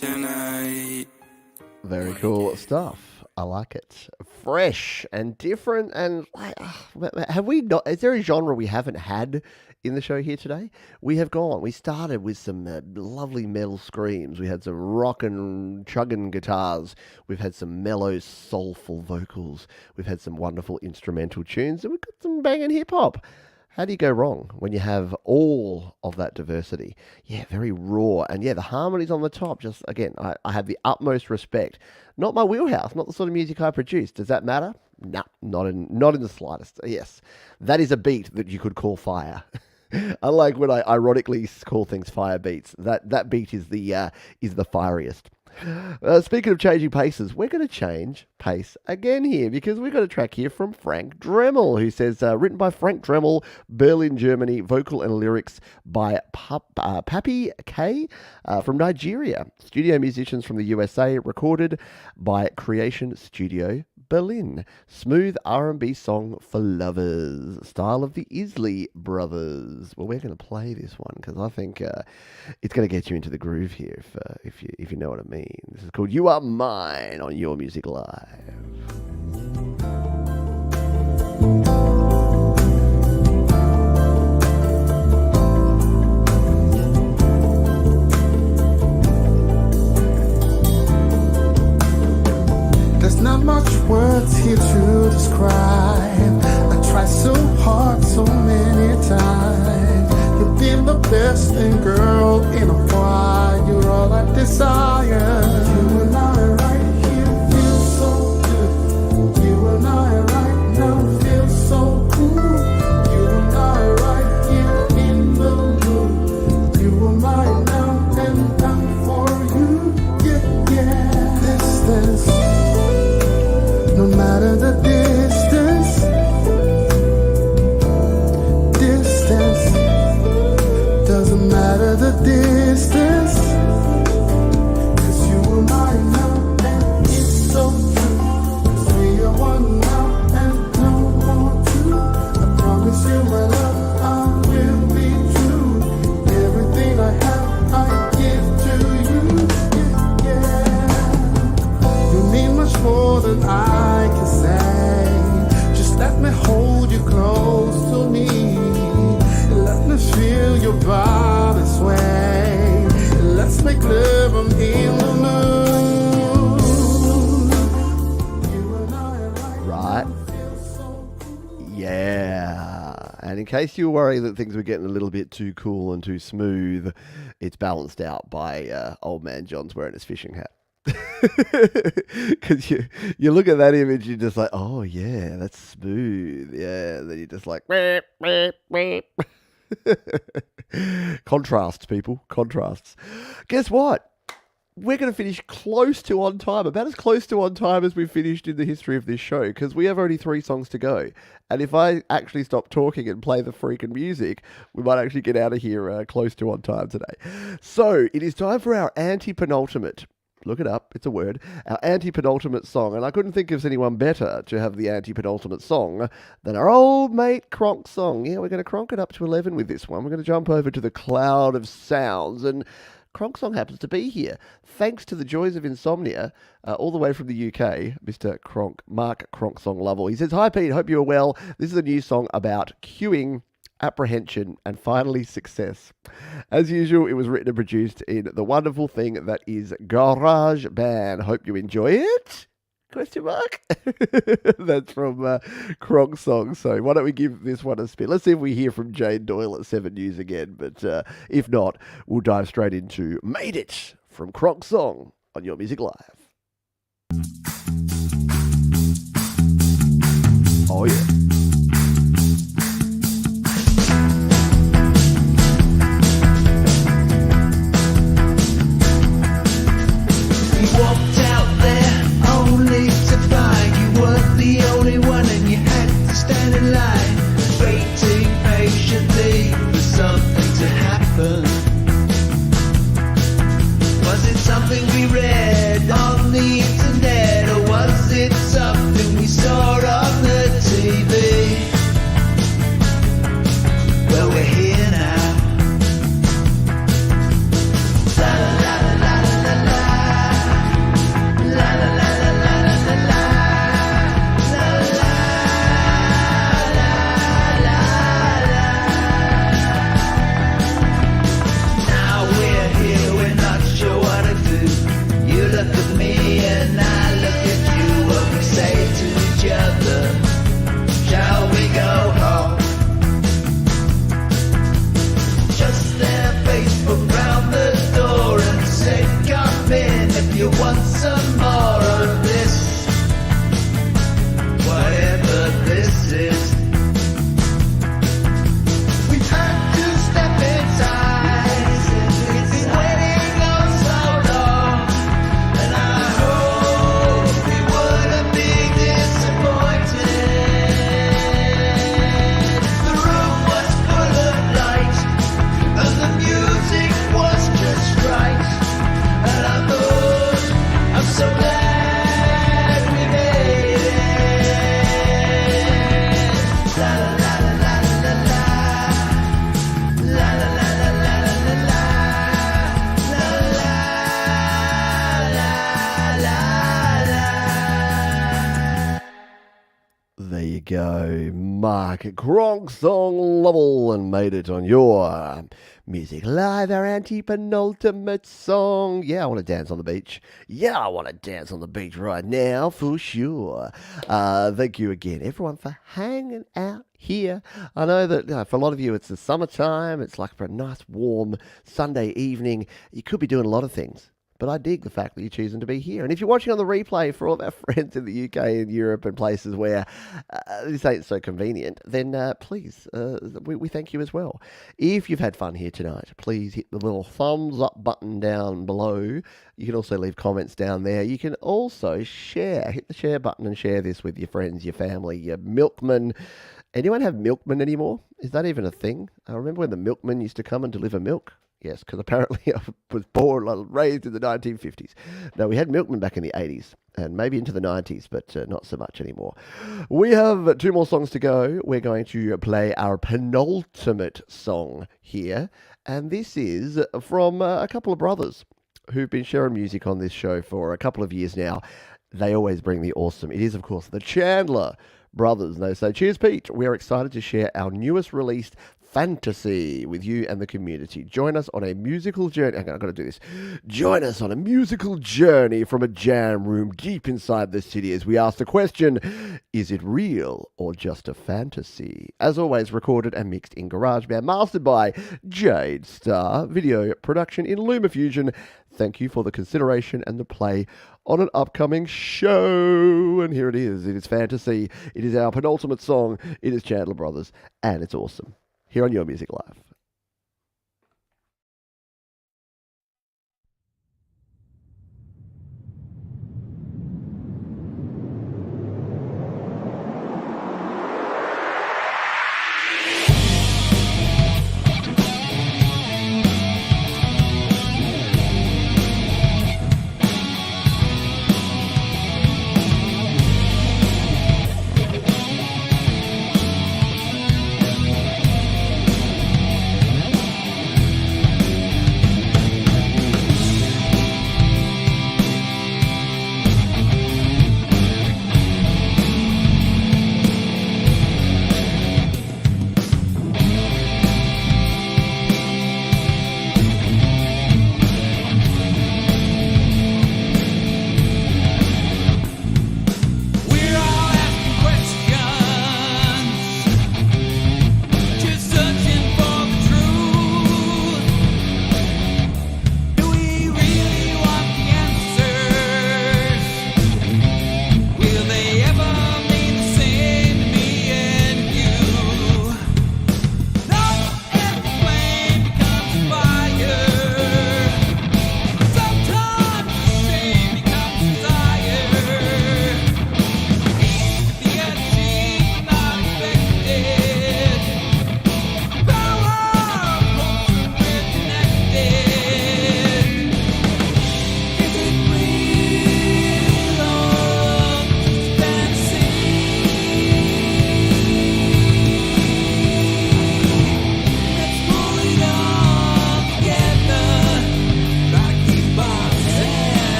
Tonight. Very cool stuff. I like it. Fresh and different, and have we not? Is there a genre we haven't had in the show here today? We started with some lovely metal screams. We had some rock and chugging guitars. We've had some mellow, soulful vocals. We've had some wonderful instrumental tunes, and we've got some banging hip hop. How do you go wrong when you have all of that diversity? Yeah, very raw. And yeah, the harmonies on the top, just, again, I have the utmost respect. Not my wheelhouse, not the sort of music I produce. Does that matter? No, not in the slightest. Yes, that is a beat that you could call fire. Unlike when I ironically call things fire beats, that beat is the fieriest. Speaking of changing paces, we're going to change pace again here, because we've got a track here from Frank Dremel, who says, written by Frank Dremel, Berlin, Germany, vocal and lyrics by Papi K from Nigeria, studio musicians from the USA, recorded by Creation Studio Berlin. Smooth R&B song for lovers, style of the Isley Brothers. Well, we're going to play this one because I think it's going to get you into the groove here, if you know what I mean. This is called You Are Mine on Your Music Live. There's not much words here to describe. I tried so hard so many times. You've been the best thing, girl, in a while. You're all I desire. You and I right here feel so good. You and I right now feel so cool. You and I right here in the room. You are mine now and I'm for you. Yeah, yeah. Distance. No matter the distance, distance. 'Cause you were mine now, and it's so true. 'Cause we are one now, and no more two. I promise you my love, I will be true. Everything I have, I give to you. Yeah. You mean much more than I can say. Just let me hold you close to me. Let me feel your body sway. Let's make love in the moon. You and I are Right. Yeah. And in case you were worried that things were getting a little bit too cool and too smooth, it's balanced out by old man John's wearing his fishing hat. Because you look at that image, you're just like, oh yeah, that's smooth. Yeah. And then you're just like, beep, beep, beep. Contrasts, people. Contrasts. Guess what? We're going to finish close to on time, about as close to on time as we've finished in the history of this show, because we have only 3 songs to go. And if I actually stop talking and play the freaking music, we might actually get out of here close to on time today. So it is time for our anti-penultimate. Look it up, it's a word. Our anti-penultimate song. And I couldn't think of anyone better to have the anti-penultimate song than our old mate Kronk's song. Yeah, we're going to cronk it up to 11 with this one. We're going to jump over to the cloud of sounds. And Kronk's song happens to be here. Thanks to the joys of insomnia, all the way from the UK, Mr. Kronk, Mark Kronksong Lovell. He says, "Hi Pete, hope you're well. This is a new song about queuing, apprehension, and finally success. As usual, it was written and produced in the wonderful thing that is GarageBand. Hope you enjoy it? Question mark? That's from Kronk's song. So why don't we give this one a spin? Let's see if we hear from Jane Doyle at 7 News again. But if not, we'll dive straight into Made It from Kronk's song on Your Music Live. Oh yeah. Walked out there only to find you weren't the only one and you had to stand in line, waiting patiently for something to happen. Was it something we read on the internet, or was it something we saw on the TV? Well, we're here now. La la la la la la. If you want some more of this, whatever this is, we've had to step inside. We've been waiting on so long, and I hope we wouldn't be disappointed. The room was full of light, and the music was just right. And I thought, I'm so glad we made it. La la la la la la la la la la la la la la la. There you go, Mark Kronksong Lovell, and Made It on your Music Live, our anti-penultimate song. Yeah, I want to dance on the beach. Yeah, I want to dance on the beach right now, for sure. Thank you again, everyone, for hanging out here. I know that for a lot of you, it's the summertime. It's like for a nice, warm Sunday evening. You could be doing a lot of things. But I dig the fact that you're choosing to be here. And if you're watching on the replay, for all of our friends in the UK and Europe and places where this ain't so convenient, then please, we thank you as well. If you've had fun here tonight, please hit the little thumbs up button down below. You can also leave comments down there. You can also share. Hit the share button and share this with your friends, your family, your milkman. Anyone have milkmen anymore? Is that even a thing? I remember when the milkman used to come and deliver milk. Yes, because apparently I was raised in the 1950s. No, we had Milkman back in the 80s and maybe into the 90s, but not so much anymore. We have 2 more songs to go. We're going to play our penultimate song here, and this is from a couple of brothers who've been sharing music on this show for a couple of years now. They always bring the awesome. It is, of course, the Chandler Brothers. And they say, cheers, Pete. We are excited to share our newest released fantasy with you and the community. Join us on a musical journey. Hang on, I've got to do this. Join us on a musical journey from a jam room deep inside the city as we ask the question, is it real or just a fantasy? As always, recorded and mixed in GarageBand, mastered by Jade Star, video production in LumaFusion. Thank you for the consideration and the play on an upcoming show. And here it is. It is fantasy. It is our penultimate song. It is Chandler Brothers, and it's awesome. Here on Your Music Live.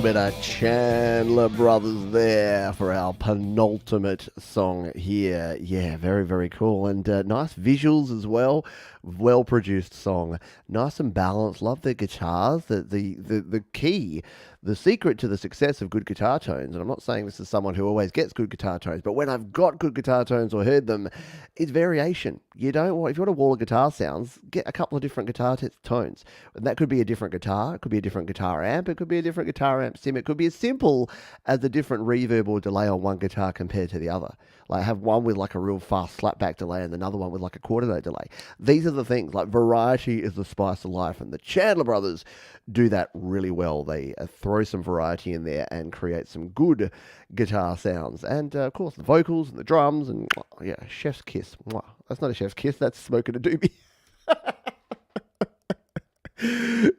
Bit of Chandler Brothers there for our penultimate song here. Yeah, very, very cool. And nice visuals as well. Well-produced song. Nice and balanced. Love the guitars. The key, the secret to the success of good guitar tones, and I'm not saying this is someone who always gets good guitar tones, but when I've got good guitar tones or heard them, it's variation. You don't want, if you want a wall of guitar sounds, get a couple of different guitar tones. And that could be a different guitar, it could be a different guitar amp, it could be a different guitar amp sim, it could be as simple as a different reverb or delay on one guitar compared to the other. Like have one with like a real fast slapback delay and another one with like a quarter note delay. These are the things, like variety is the spice of life, and the Chandler Brothers do that really well. They throw some variety in there and create some good guitar sounds. And of course the vocals and the drums and yeah, chef's kiss. That's not a chef's kiss, that's smoking a doobie.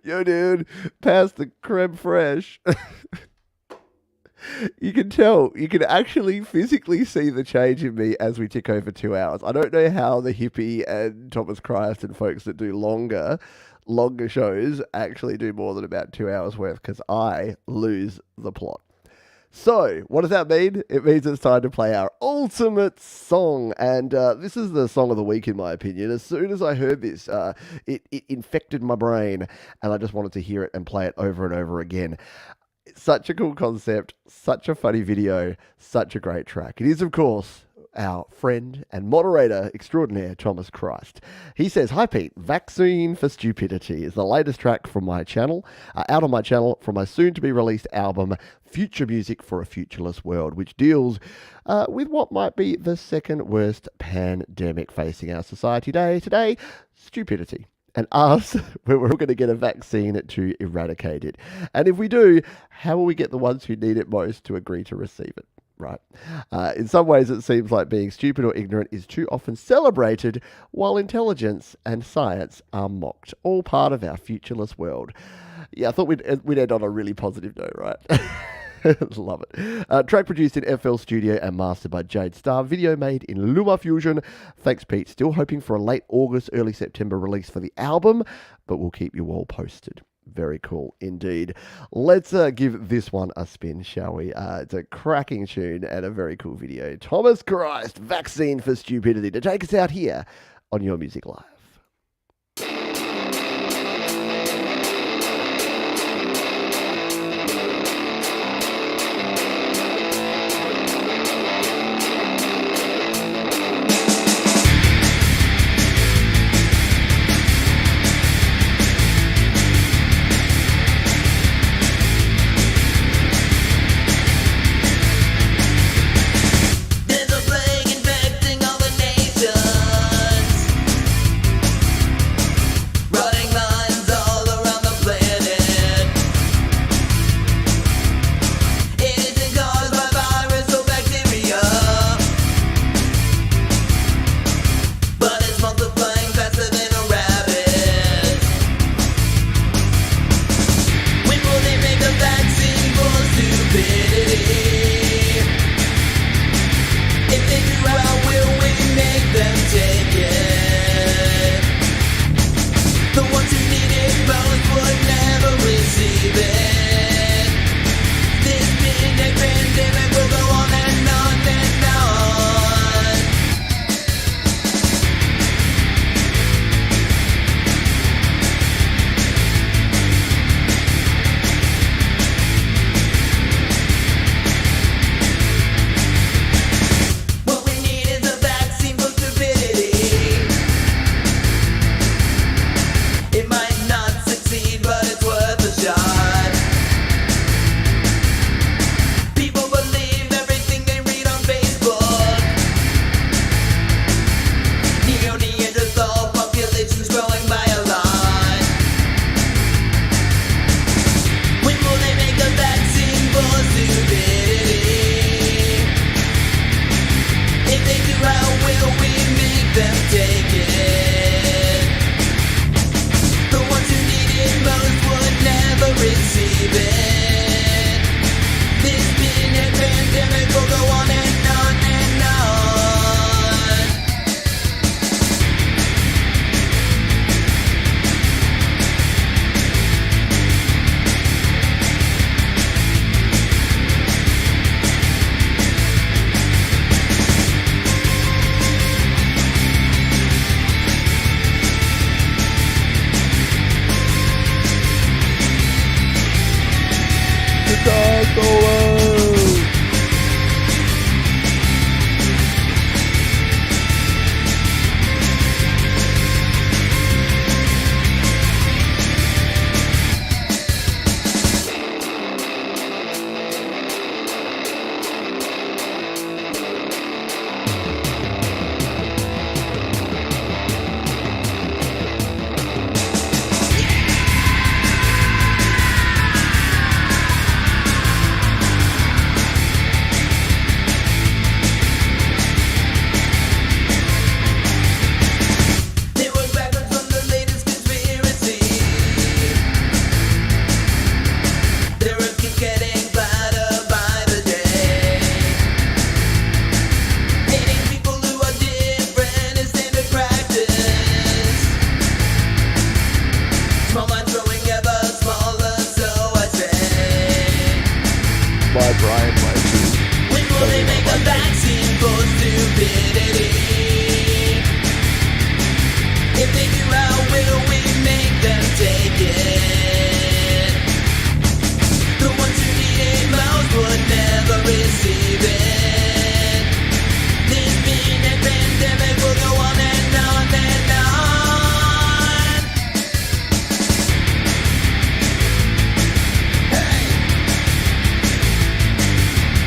Yo dude, pass the creme fraiche. You can tell, you can actually physically see the change in me as we tick over 2 hours. I don't know how the Hippie and Thomas Christ and folks that do longer shows actually do more than about 2 hours worth, because I lose the plot. So, what does that mean? It means it's time to play our ultimate song. And this is the song of the week, in my opinion. As soon as I heard this, it infected my brain, and I just wanted to hear it and play it over and over again. Such a cool concept, such a funny video, such a great track. It is, of course, our friend and moderator extraordinaire, Thomas Christ. He says, "Hi Pete, Vaccine for Stupidity is the latest track from my channel, out on my channel from my soon-to-be-released album, Future Music for a Futureless World, which deals with what might be the second worst pandemic facing our society today, stupidity. And asks where we're all going to get a vaccine to eradicate it. And if we do, how will we get the ones who need it most to agree to receive it?" Right. In some ways, it seems like being stupid or ignorant is too often celebrated, while intelligence and science are mocked. All part of our futureless world. Yeah, I thought we'd end on a really positive note, right? Love it. Track produced in FL Studio and mastered by Jayzindel. Video made in LumaFusion. Thanks, Pete. Still hoping for a late August, early September release for the album, but we'll keep you all posted. Very cool indeed. Let's give this one a spin, shall we? It's a cracking tune and a very cool video. Thomas Christ, Vaccine for Stupidity, to take us out here on Your Music Live. There's a plague infecting all the nations.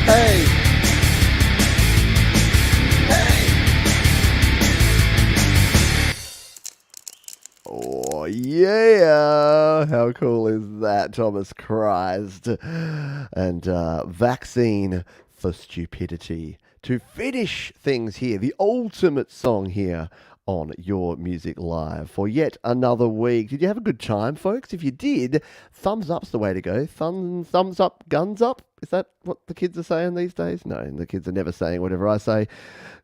Hey! Oh, yeah. How cool is that, Thomas Christ? And Vaccine for Stupidity. To finish things here, the ultimate song here on Your Music Live for yet another week. Did you have a good time, folks? If you did, thumbs up's the way to go. Thumbs up, guns up. Is that what the kids are saying these days? No, the kids are never saying whatever I say.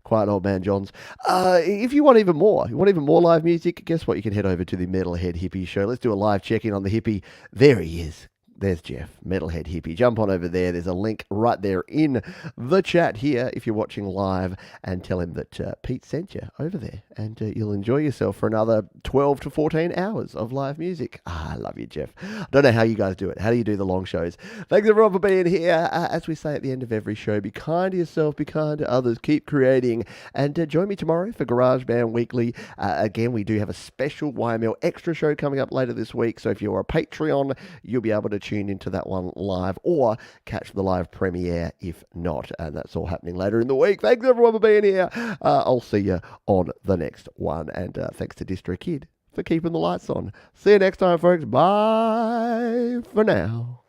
Quiet old man Johns. If you want even more, live music, guess what? You can head over to the Metalhead Hippie Show. Let's do a live check-in on the hippie. There he is. There's Jeff, Metalhead Hippie. Jump on over there. There's a link right there in the chat here if you're watching live, and tell him that Pete sent you over there, and you'll enjoy yourself for another 12 to 14 hours of live music. I love you, Jeff. I don't know how you guys do it. How do you do the long shows? Thanks everyone for being here. As we say at the end of every show, be kind to yourself, be kind to others, keep creating, and join me tomorrow for GarageBand Weekly. Again, we do have a special YML Extra show coming up later this week, so if you're a Patreon, you'll be able to tune into that one live or catch the live premiere if not, and that's all happening later in the week. Thanks everyone for being here. I'll see you on the next one, and thanks to distrokid for keeping the lights on. See you next time, folks. Bye for now.